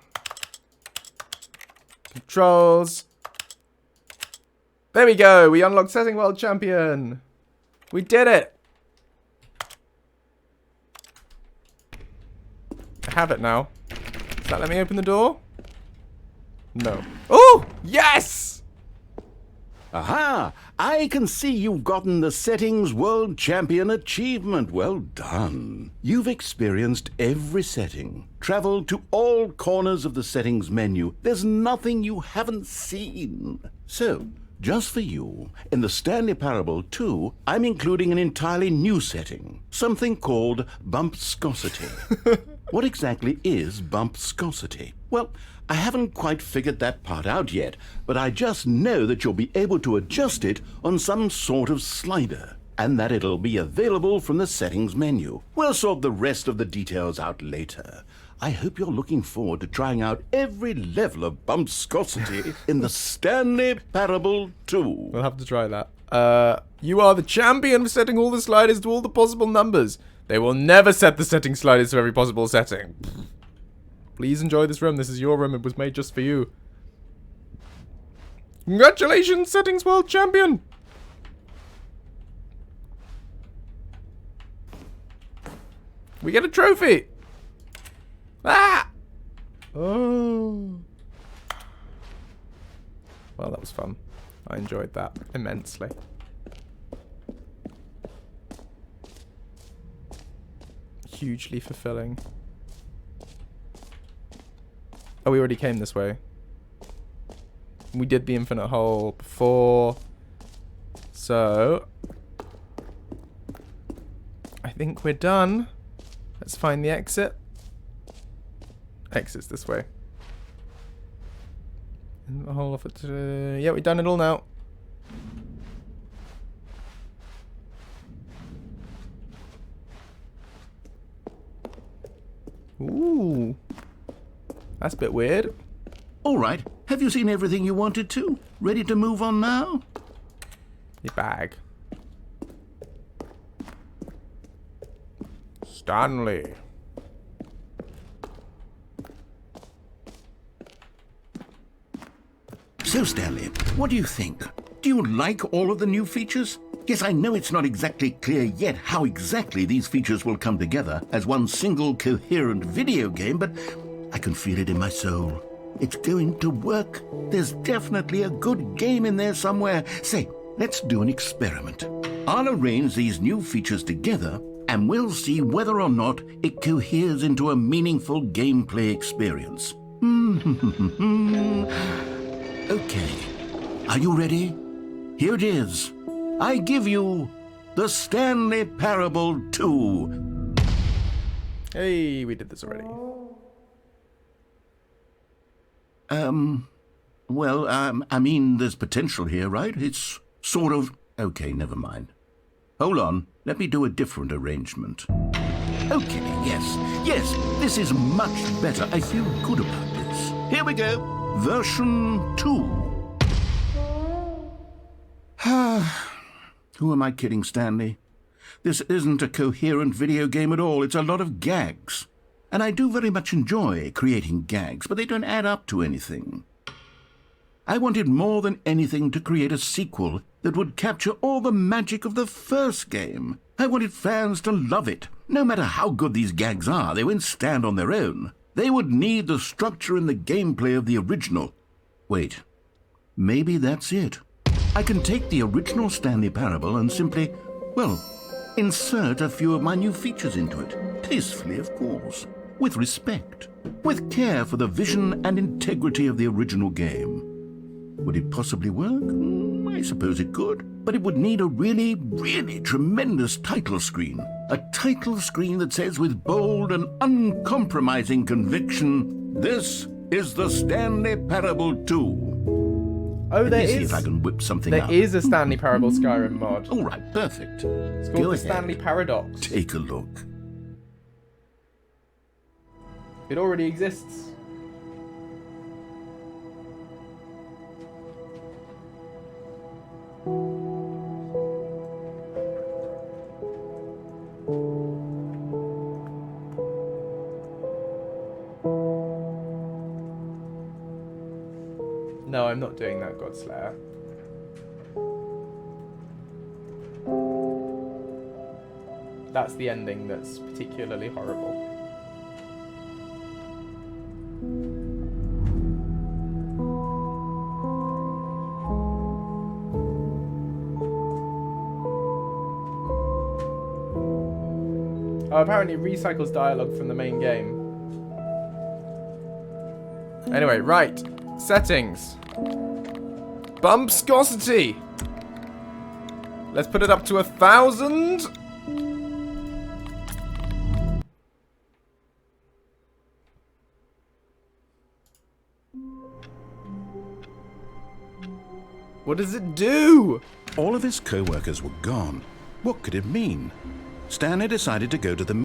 Controls. There we go. We unlocked Setting World Champion. We did it. I have it now. Does that let me open the door? No. Oh, yes! Aha! I can see you've gotten the Settings World Champion achievement. Well done. You've experienced every setting, traveled to all corners of the settings menu. There's nothing you haven't seen. So, just for you, in the Stanley Parable 2, I'm including an entirely new setting, something called bumpscosity. What exactly is bumpscosity? Well, I haven't quite figured that part out yet, but I just know that you'll be able to adjust it on some sort of slider, and that it'll be available from the settings menu. We'll sort the rest of the details out later. I hope you're looking forward to trying out every level of bumpscosity in the Stanley Parable 2. We'll have to try that. You are the champion for setting all the sliders to all the possible numbers. They will never set the setting sliders to every possible setting. Please enjoy this room. This is your room. It was made just for you. Congratulations, Settings World Champion! We get a trophy! Ah! Oh. Well, that was fun. I enjoyed that immensely. Hugely fulfilling. Oh, we already came this way. We did the infinite hole before. So, I think we're done. Let's find the exit. Exit's this way. In the hole of it. Yeah, we've done it all now. Ooh. That's a bit weird. All right. Have you seen everything you wanted to? Ready to move on now? Your bag. Stanley. So, Stanley, what do you think? Do you like all of the new features? Yes, I know it's not exactly clear yet how exactly these features will come together as one single coherent video game, but I can feel it in my soul. It's going to work. There's definitely a good game in there somewhere. Say, let's do an experiment. I'll arrange these new features together, and we'll see whether or not it coheres into a meaningful gameplay experience. Okay. Are you ready? Here it is. I give you the Stanley Parable 2. Hey, we did this already. I mean, there's potential here, right? It's sort of... Okay, never mind. Hold on, let me do a different arrangement. Okay, yes, this is much better. I feel good about this. Here we go. Version 2. Who am I kidding, Stanley? This isn't a coherent video game at all. It's a lot of gags. And I do very much enjoy creating gags, but they don't add up to anything. I wanted more than anything to create a sequel that would capture all the magic of the first game. I wanted fans to love it. No matter how good these gags are, they won't stand on their own. They would need the structure and the gameplay of the original. Wait, maybe that's it. I can take the original Stanley Parable and simply, well, insert a few of my new features into it. Tastefully, of course. With respect. With care for the vision and integrity of the original game. Would it possibly work? I suppose it could. But it would need a really, really tremendous title screen. A title screen that says with bold and uncompromising conviction, "This is the Stanley Parable 2. Oh, there is. Let me see if I can whip something up. There is a Stanley Parable Skyrim mod. All right, perfect. It's called the Stanley Paradox. Take a look. It already exists. No, I'm not doing that, Godslayer. That's the ending that's particularly horrible. Oh, apparently it recycles dialogue from the main game. Anyway, right. Settings. Bumpscosity. Let's put it up to 1,000. What does it do? All of his co-workers were gone. What could it mean? Stanley decided to go to the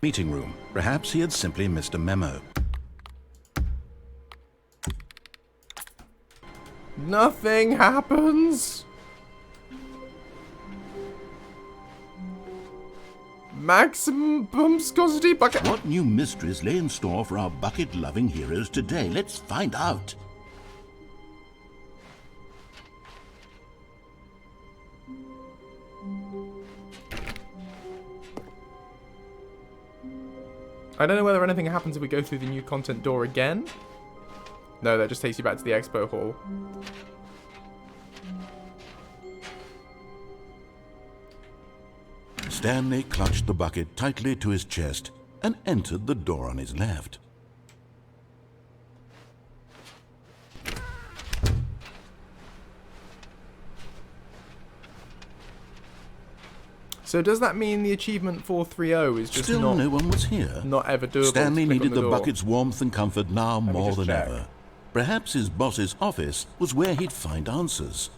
meeting room. Perhaps he had simply missed a memo. Nothing happens. Maximum bumpscosity bucket. What new mysteries lay in store for our bucket-loving heroes today? Let's find out. I don't know whether anything happens if we go through the new content door again. No, that just takes you back to the expo hall. Stanley clutched the bucket tightly to his chest and entered the door on his left. So does that mean the achievement 430 is just Still no one was here. not ever doable? Stanley to click needed on the door? bucket's warmth and comfort now me more just than check. ever. Perhaps his boss's office was where he'd find answers.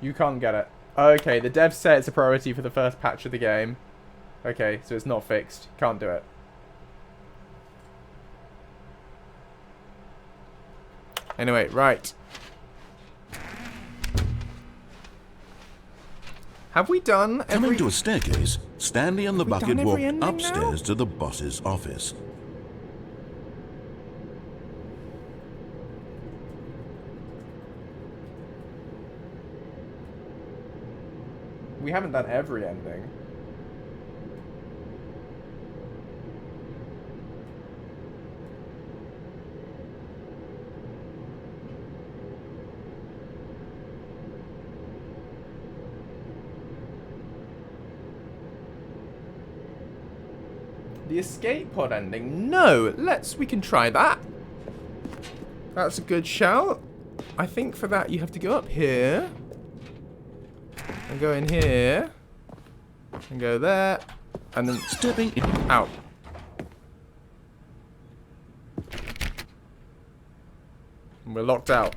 You can't get it. Okay, the devs say it's a priority for the first patch of the game. Okay, so it's not fixed. Can't do it. Anyway, right. Have we done every... Coming to a staircase, Stanley and the Have we bucket done every walked ending upstairs now? to the boss's office. We haven't done every ending. The escape pod ending? No! We can try that. That's a good shout. I think for that you have to go up here. And go in here. And go there. And then Stepping in. out. And we're locked out.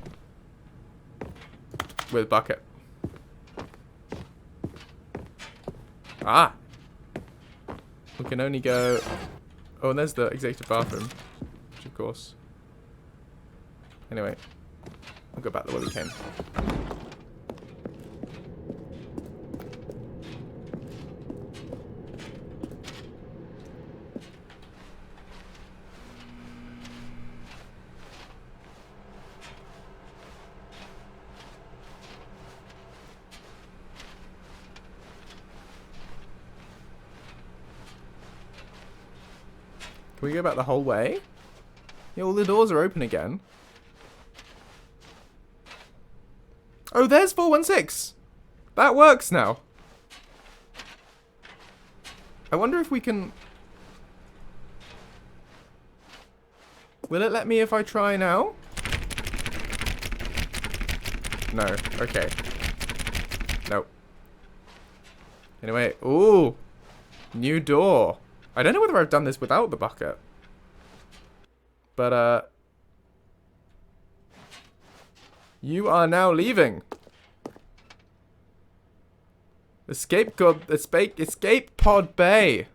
With bucket. Ah! We can only go... Oh, and there's the executive bathroom. Which, of course... Anyway. We'll go back the way we came. Can we go back the whole way? Yeah, all the doors are open again. Oh, there's 416! That works now. I wonder if we can... Will it let me if I try now? No. Okay. Nope. Anyway. Ooh! New door. I don't know whether I've done this without the bucket. But, you are now leaving. Escape pod bay.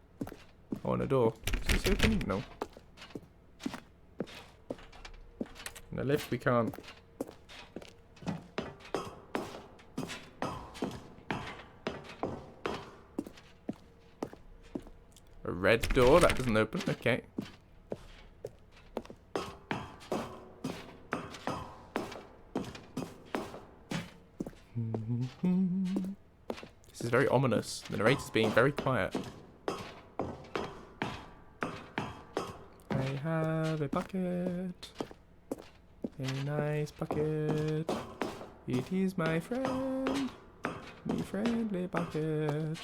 Oh, and a door. Is this open? No. In the lift we can't. A red door, that doesn't open, okay. This is very ominous. The narrator's being very quiet. I have a bucket. A nice bucket. It is my friend. My friendly bucket.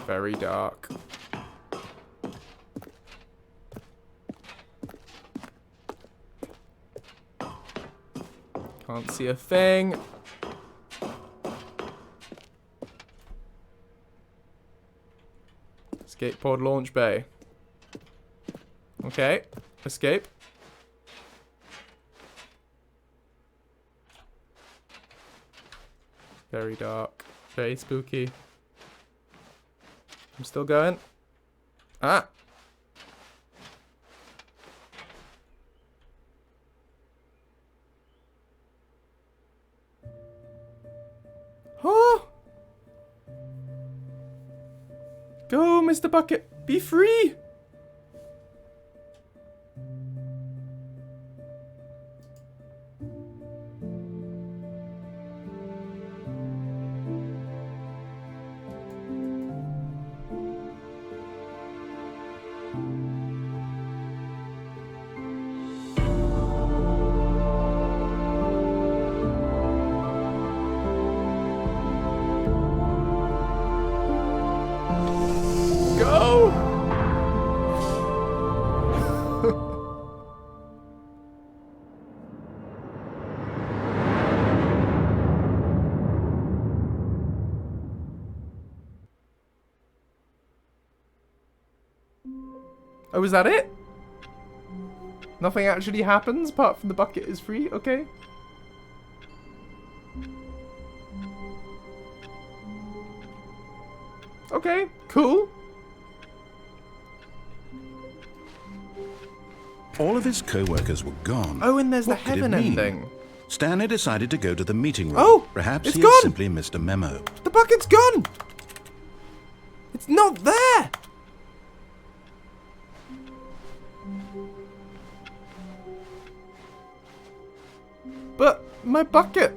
Very dark. Can't see a thing. Escape pod launch bay. Okay. Escape. Very dark. Very spooky. I'm still going. Ah! Oh! Go, Mr. Bucket! Be free! Go! Oh, was that it? Nothing actually happens apart from the bucket is free. Okay. Okay, cool. All of his co-workers were gone. Oh, and there's What the could it heaven mean? ending. Stanley decided to go to the meeting room. Oh, Perhaps it's he gone. had simply missed a memo. The bucket's gone. It's not there. But my bucket.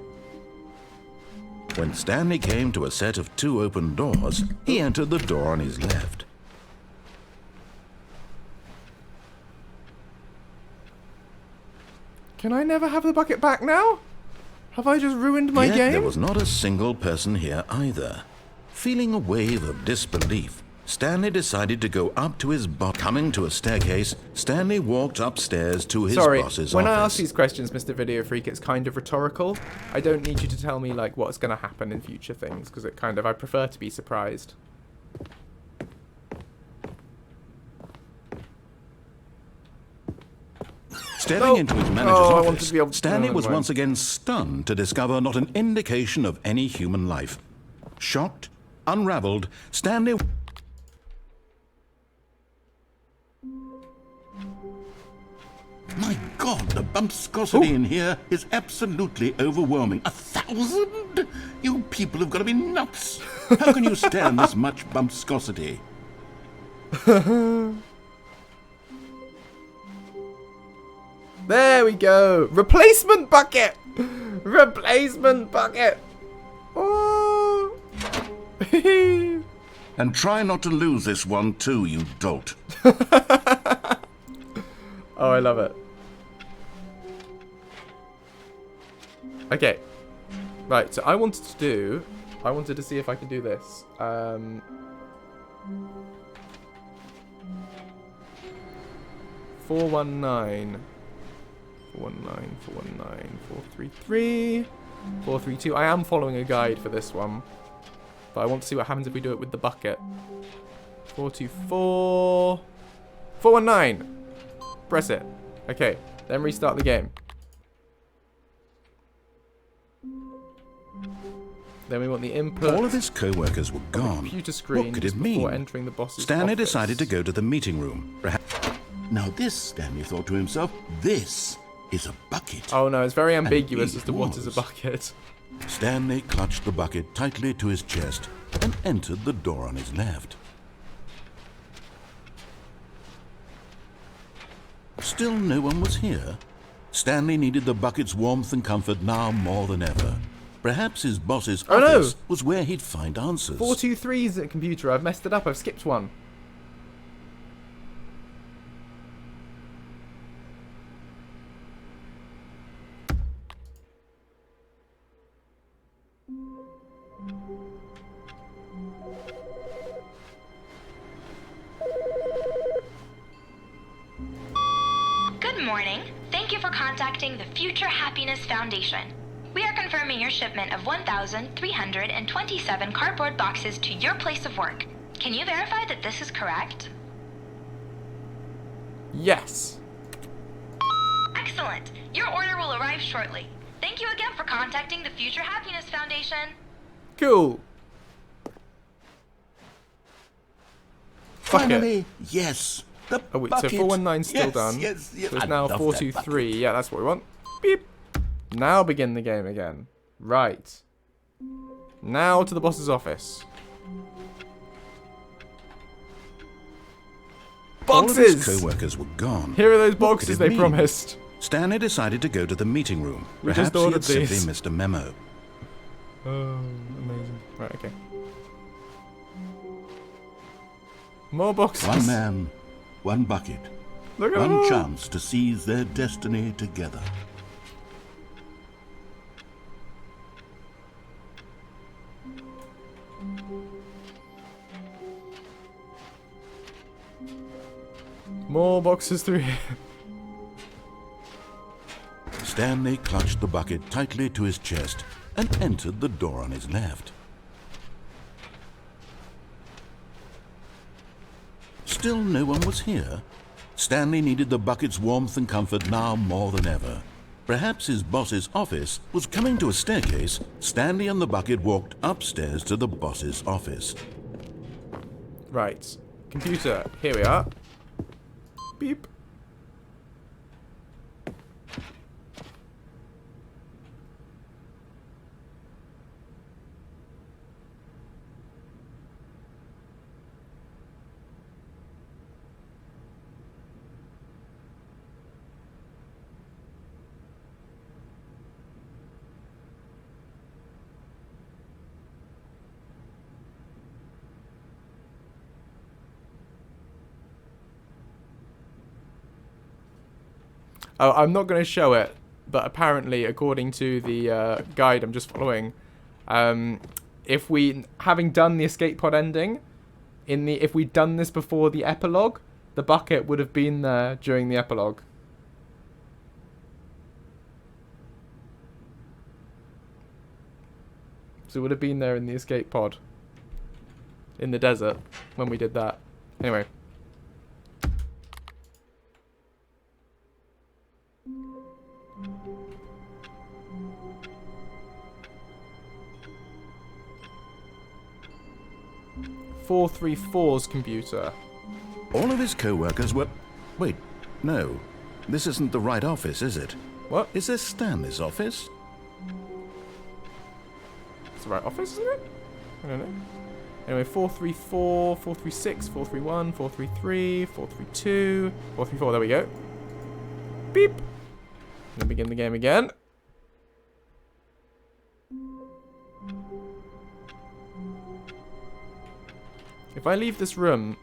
When Stanley came to a set of 2 open doors, he entered the door on his left. Can I never have the bucket back now? Have I just ruined my Yet game? there was not a single person here either. Feeling a wave of disbelief, Stanley decided to go up to his boss. Coming to a staircase, Stanley walked upstairs to his Sorry, boss's when office. I ask these questions, Mr. Video Freak, it's kind of rhetorical. I don't need you to tell me like what's going to happen in future things, because it kind of, I prefer to be surprised. Stepping into his manager's I office, wanted to be able to- Stanley no, was never once again stunned to discover not an indication of any human life. Shocked, unraveled, Stanley... My God, the bumpscosity in here is absolutely overwhelming. 1,000? You people have got to be nuts. How can you stand this much bumpscosity? There we go. Replacement bucket. Replacement bucket. Oh. And try not to lose this one too, you dolt. Oh, I love it. Okay. Right, so I wanted to see if I could do this. 419, 419, 419, 433, 432. I am following a guide for this one, but I want to see what happens if we do it with the bucket. 424, 419. Press it. Okay, then restart the game. Then we want the input. All of his co-workers were gone. Computer screen What could just it before mean? entering the boss's Stanley office. decided to go to the meeting room. Perhaps... Now this, Stanley thought to himself, this is a bucket. Oh no, it's very ambiguous indeed as to it what is a was. bucket. Stanley clutched the bucket tightly to his chest and entered the door on his left. Still no one was here. Stanley needed the bucket's warmth and comfort now more than ever. Perhaps his boss's Oh, no. office was where he'd find answers. 423 is a computer. I've messed it up. I've skipped one. Good morning. Thank you for contacting the Future Happiness Foundation. We are confirming your shipment of 1,327 cardboard boxes to your place of work. Can you verify that this is correct? Yes. Excellent. Your order will arrive shortly. Thank you again for contacting the Future Happiness Foundation. Cool. Fuck it. Finally, yes. The Oh wait, bucket. so 419's still Yes, done. Yes, yes. So it's I now love that 423. Yeah, that's what we want. Beep. Now begin the game again. Right. Now to the boss's office. All of his Boxes! co-workers were gone. Here are those What boxes could it they mean? promised. Stanley decided to go to the meeting room. We Perhaps just he ordered had simply these. missed a memo. Oh, amazing. Right, okay. More boxes. One man, one bucket, Look at one them. chance to seize their destiny together. More boxes through here. Stanley clutched the bucket tightly to his chest and entered the door on his left. Still no one was here. Stanley needed the bucket's warmth and comfort now more than ever. Perhaps his boss's office was coming to a staircase. Stanley and the bucket walked upstairs to the boss's office. Right. Computer, here we are. Beep. Oh, I'm not going to show it, but apparently, according to the guide I'm just following, if we, having done the escape pod ending, if we'd done this before the epilogue, the bucket would have been there during the epilogue. So it would have been there in the escape pod, in the desert, when we did that. Anyway. .434's computer. All of his co-workers were... Wait, no. This isn't the right office, is it? What? Is this Stanley's office? It's the right office, isn't it? I don't know. Anyway, 434, 436, 431, 433, 432, 434, there we go. Beep! Then begin the game again. If I leave this room,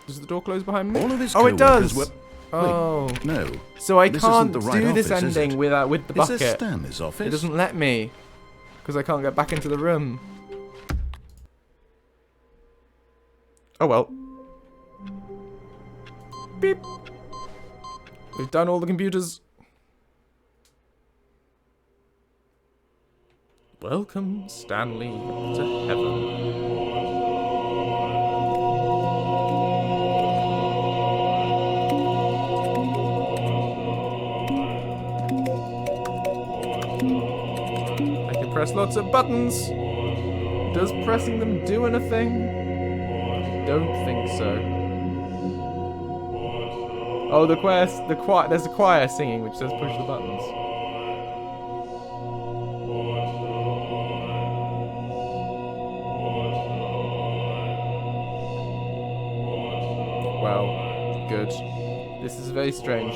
does the door close behind me? All of his oh, it does! were... Oh. Wait, no. So I This can't isn't the right do this office, is ending it? with the bucket. Is this Stanley's office? It doesn't let me. Because I can't get back into the room. Oh well. Beep. We've done all the computers. Welcome, Stanley, to heaven. I can press lots of buttons. Does pressing them do anything? I don't think so. Oh, there's a choir singing which says push the buttons. Wow, good. This is very strange.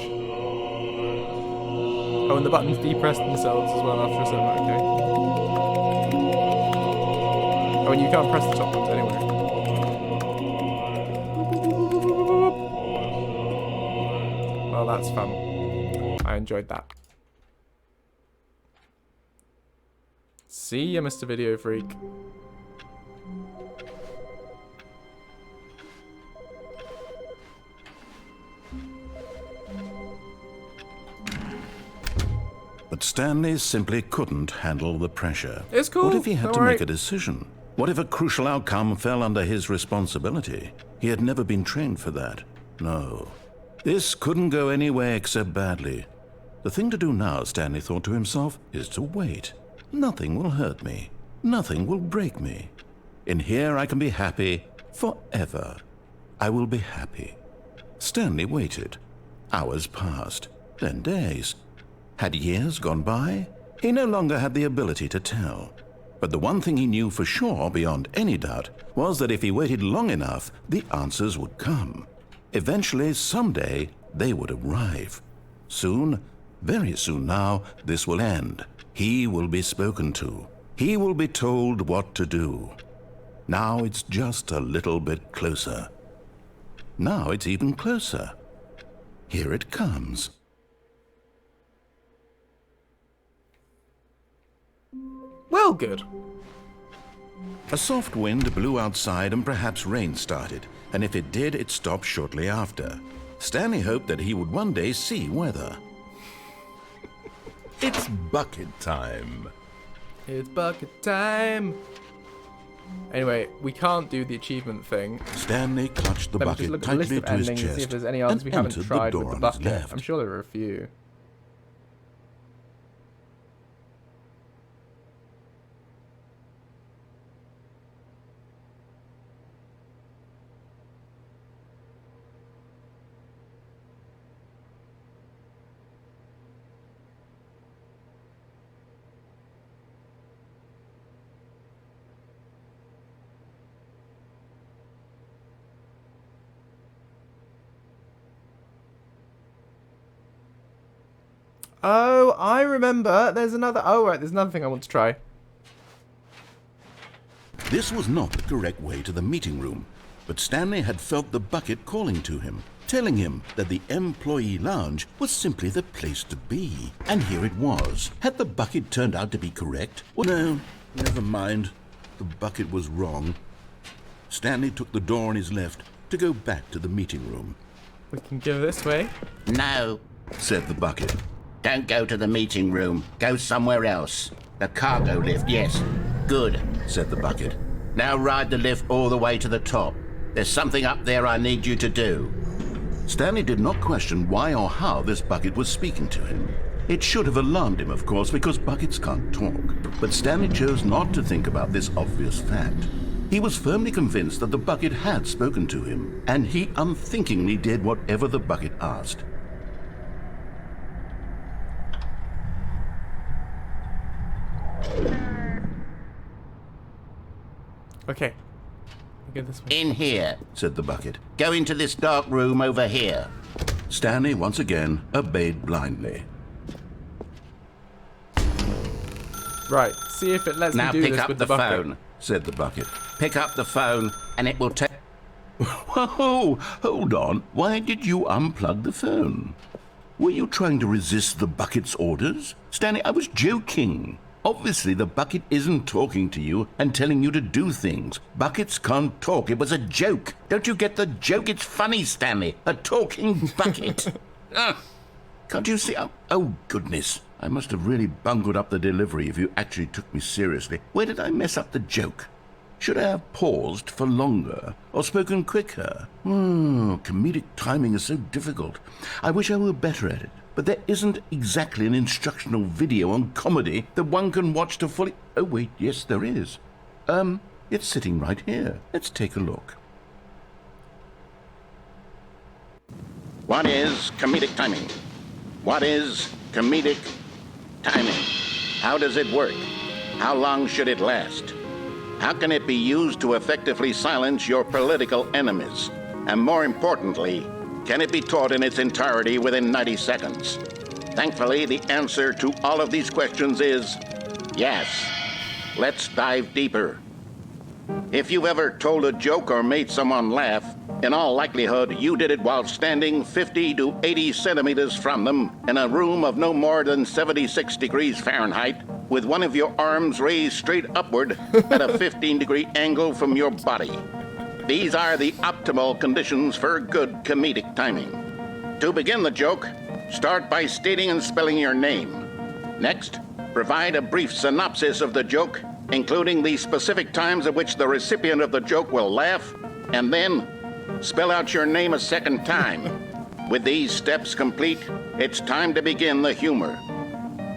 Oh, and the buttons depress themselves as well after a certain amount. Okay. Oh, and you can't press the top ones anyway. Well, that's fun. I enjoyed that. See ya, Mr. Video Freak. But Stanley simply couldn't handle the pressure. It's cool. What if he had to Alright. make a decision? What if a crucial outcome fell under his responsibility? He had never been trained for that. No. This couldn't go any way except badly. The thing to do now, Stanley thought to himself, is to wait. Nothing will hurt me. Nothing will break me. In here I can be happy forever. I will be happy. Stanley waited. Hours passed, then days. Had years gone by? He no longer had the ability to tell. But the one thing he knew for sure, beyond any doubt, was that if he waited long enough, the answers would come. Eventually, someday, they would arrive. Soon, very soon now, this will end. He will be spoken to. He will be told what to do. Now it's just a little bit closer. Now it's even closer. Here it comes. Well, good. A soft wind blew outside and perhaps rain started, and if it did, it stopped shortly after. Stanley hoped that he would one day see weather. It's bucket time. It's bucket time. Anyway, we can't do the achievement thing. Stanley clutched the Let me just bucket look at the list tightly of to his endings and see if chest there's any others and we haven't entered the tried door with the on his bucket. left. I'm sure there are a few. Oh, I remember. There's another... Oh, right. There's another thing I want to try. This was not the correct way to the meeting room, but Stanley had felt the bucket calling to him, telling him that the employee lounge was simply the place to be. And here it was. Had the bucket turned out to be correct? Well, no, never mind. The bucket was wrong. Stanley took the door on his left to go back to the meeting room. We can go this way. No, Said the bucket. don't go to the meeting room. Go somewhere else. The cargo lift, yes. Good. Said the bucket. Now ride the lift all the way to the top. There's something up there I need you to do. Stanley did not question why or how this bucket was speaking to him. It should have alarmed him, of course, because buckets can't talk. But Stanley chose not to think about this obvious fact. He was firmly convinced that the bucket had spoken to him, and he unthinkingly did whatever the bucket asked. Okay. We'll go this way. In here. Said the bucket. Go into this dark room over here. Stanley once again obeyed blindly. Right. See if it lets Now me do pick this up with the the bucket. phone. Said the bucket. Pick up the phone and it will take... Whoa, hold on. Why did you unplug the phone? Were you trying to resist the bucket's orders? Stanley, I was joking. Obviously, the bucket isn't talking to you and telling you to do things. Buckets can't talk. It was a joke. Don't you get the joke? It's funny, Stanley. A talking bucket. Can't you see? Oh, goodness. I must have really bungled up the delivery if you actually took me seriously. Where did I mess up the joke? Should I have paused for longer or spoken quicker? Comedic timing is so difficult. I wish I were better at it. But there isn't exactly an instructional video on comedy that one can watch to fully... Oh, wait, yes, there is. It's sitting right here. Let's take a look. What is comedic timing? What is comedic timing? How does it work? How long should it last? How can it be used to effectively silence your political enemies? And more importantly, can it be taught in its entirety within 90 seconds? Thankfully, the answer to all of these questions is yes. Let's dive deeper. If you've ever told a joke or made someone laugh, in all likelihood, you did it while standing 50 to 80 centimeters from them in a room of no more than 76 degrees Fahrenheit, with one of your arms raised straight upward at a 15-degree angle from your body. These are the optimal conditions for good comedic timing. To begin the joke, start by stating and spelling your name. Next, provide a brief synopsis of the joke, including the specific times at which the recipient of the joke will laugh, and then spell out your name a second time. With these steps complete, it's time to begin the humor.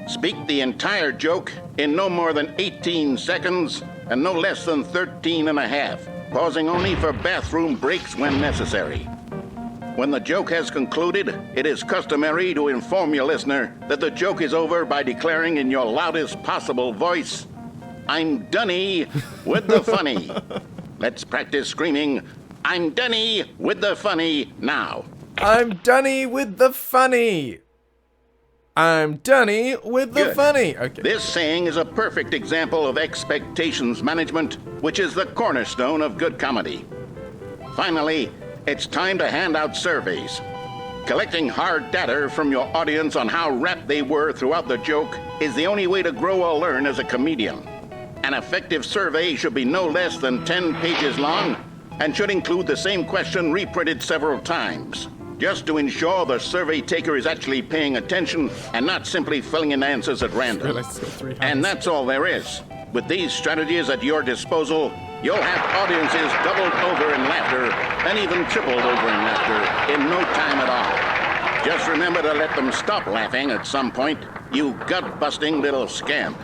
Speak the entire joke in no more than 18 seconds and no less than 13 and a half, pausing only for bathroom breaks when necessary. When the joke has concluded, it is customary to inform your listener that the joke is over by declaring in your loudest possible voice, "I'm Dunny with the funny." Let's practice screaming, "I'm Dunny with the funny" now. I'm Dunny with the funny. I'm Dunny with the Good. funny. Okay. This saying is a perfect example of expectations management, which is the cornerstone of good comedy. Finally, it's time to hand out surveys. Collecting hard data from your audience on how rapt they were throughout the joke is the only way to grow or learn as a comedian. An effective survey should be no less than 10 pages long and should include the same question reprinted several times, just to ensure the survey taker is actually paying attention and not simply filling in answers at random. Realized it's got 3 hands. And that's all there is. With these strategies at your disposal, You'll have audiences doubled over in laughter and even tripled over in laughter in no time at all. Just remember to let them stop laughing at some point, you gut-busting little scamp.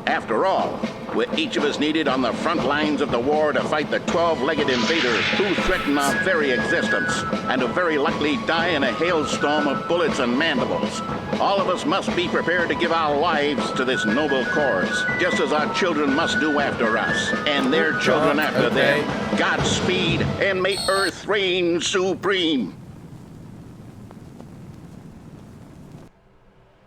After all, we're each of us needed on the front lines of the war to fight the 12-legged invaders who threaten our very existence and who very likely die in a hailstorm of bullets and mandibles. All of us must be prepared to give our lives to this noble cause, just as our children must do after us, and their children after them. Godspeed, and may Earth reign supreme.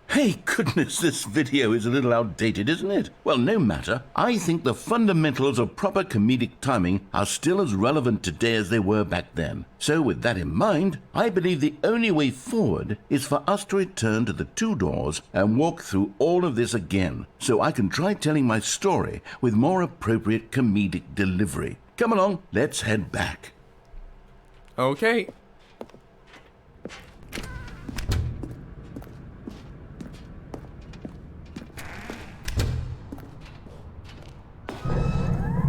Hey, goodness, this video is a little outdated, isn't it? Well, no matter. I think the fundamentals of proper comedic timing are still as relevant today as they were back then. So with that in mind, I believe the only way forward is for us to return to the two doors and walk through all of this again, so I can try telling my story with more appropriate comedic delivery. Come along, let's head back. Okay.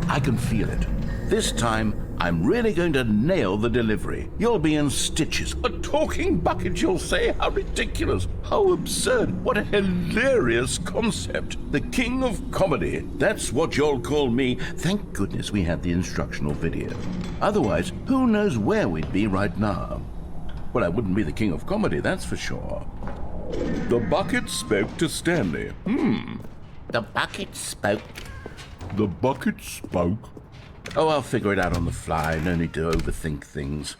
I can feel it. This time, I'm really going to nail the delivery. You'll be in stitches. A talking bucket, you'll say? How ridiculous. How absurd. What a hilarious concept. The king of comedy. That's what you'll call me. Thank goodness we had the instructional video. Otherwise, who knows where we'd be right now. Well, I wouldn't be the king of comedy, that's for sure. The bucket spoke to Stanley. The bucket spoke. The bucket spoke. Oh, I'll figure it out on the fly. No need to overthink things.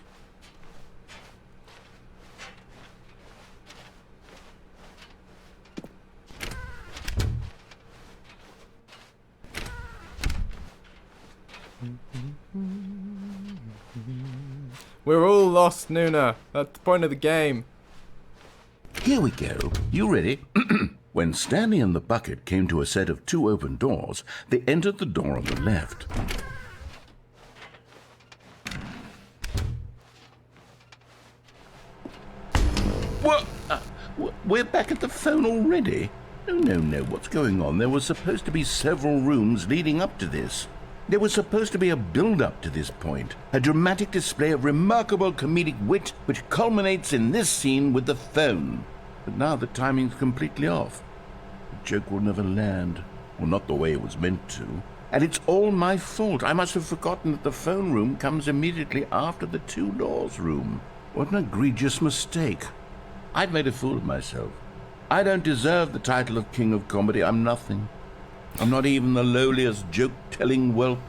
We're all lost, Nuna. That's the point of the game. Here we go. You ready? When Stanley and the bucket came to a set of two open doors, they entered the door on the left. What? We're back at the phone already? No. What's going on? There were supposed to be several rooms leading up to this. There was supposed to be a build-up to this point, a dramatic display of remarkable comedic wit which culminates in this scene with the phone. But now the timing's completely off. The joke will never land. Well, not the way it was meant to. And it's all my fault. I must have forgotten that the phone room comes immediately after the two doors room. What an egregious mistake. I've made a fool of myself. I don't deserve the title of King of Comedy. I'm nothing. I'm not even the lowliest joke-telling whelp.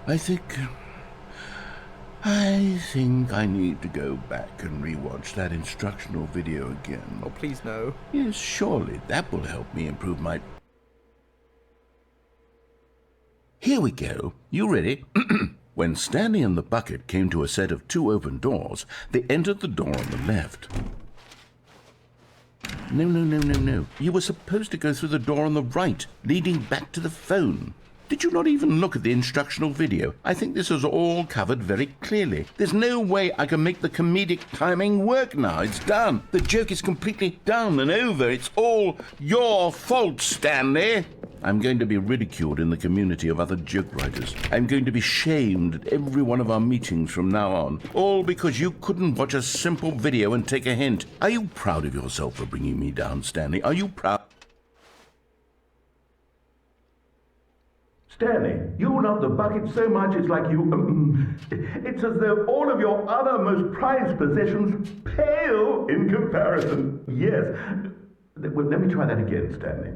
I think I need to go back and rewatch that instructional video again. Oh, please no. Yes, surely that will help me improve my... Here we go. You ready? When Stanley and the bucket came to a set of two open doors, they entered the door on the left. No. You were supposed to go through the door on the right, leading back to the phone. Did you not even look at the instructional video? I think this is all covered very clearly. There's no way I can make the comedic timing work now. It's done. The joke is completely done and over. It's all your fault, Stanley. I'm going to be ridiculed in the community of other joke writers. I'm going to be shamed at every one of our meetings from now on. All because you couldn't watch a simple video and take a hint. Are you proud of yourself for bringing me down, Stanley? Are you proud? Stanley, you love the bucket so much it's like you... it's as though all of your other most prized possessions pale in comparison. Yes. Well, let me try that again, Stanley.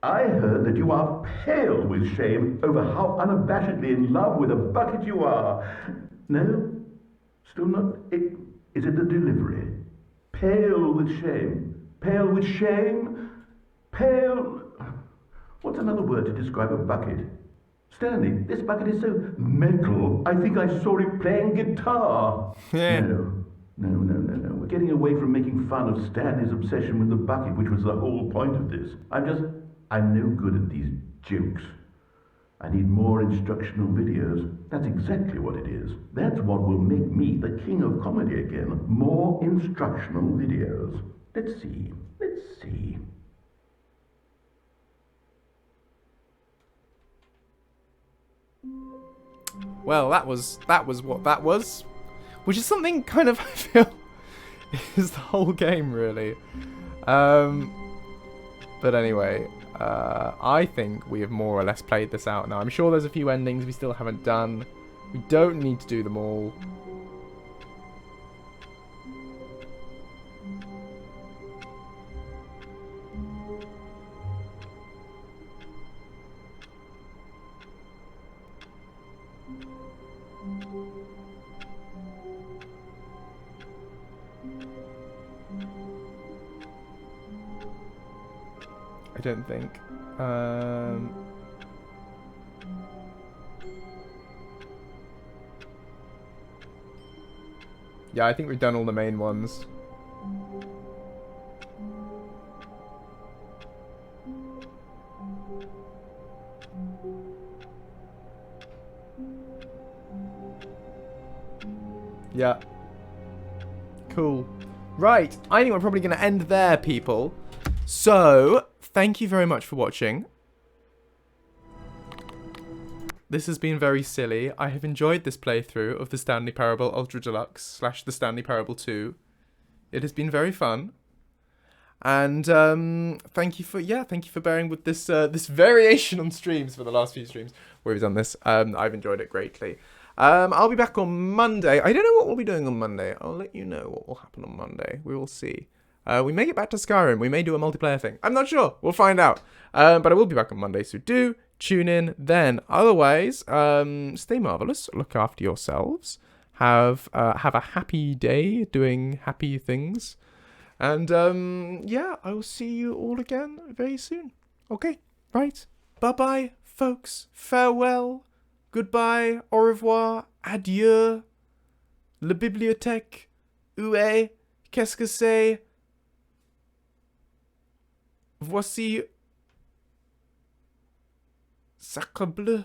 I heard that you are pale with shame over how unabashedly in love with a bucket you are. No? Still not? Is it the delivery? Pale with shame. Pale with shame? Pale... What's another word to describe a bucket? Stanley, this bucket is so metal, I think I saw it playing guitar. Yeah. No. We're getting away from making fun of Stanley's obsession with the bucket, which was the whole point of this. I'm no good at these jokes. I need more instructional videos. That's exactly what it is. That's what will make me the king of comedy again. More instructional videos. Let's see. Well, that was what that was. Which is something kind of, I feel, is the whole game, really. But anyway, I think we have more or less played this out now. I'm sure there's a few endings we still haven't done. We don't need to do them all. I don't think. Yeah, I think we've done all the main ones. Yeah. Cool. Right, I think we're probably going to end there, people. So, thank you very much for watching. This has been very silly. I have enjoyed this playthrough of the Stanley Parable Ultra Deluxe / the Stanley Parable 2. It has been very fun. And thank you for bearing with this this variation on streams for the last few streams where we've done this. I've enjoyed it greatly. I'll be back on Monday. I don't know what we'll be doing on Monday. I'll let you know what will happen on Monday. We will see. We may get back to Skyrim. We may do a multiplayer thing. I'm not sure. We'll find out. But I will be back on Monday, so do tune in then. Otherwise, stay marvelous. Look after yourselves. Have a happy day doing happy things. And, yeah, I will see you all again very soon. Okay, right. Bye-bye, folks. Farewell. Goodbye. Au revoir. Adieu. La bibliothèque. Où est? Qu'est-ce que c'est? Voici... Sacre bleu.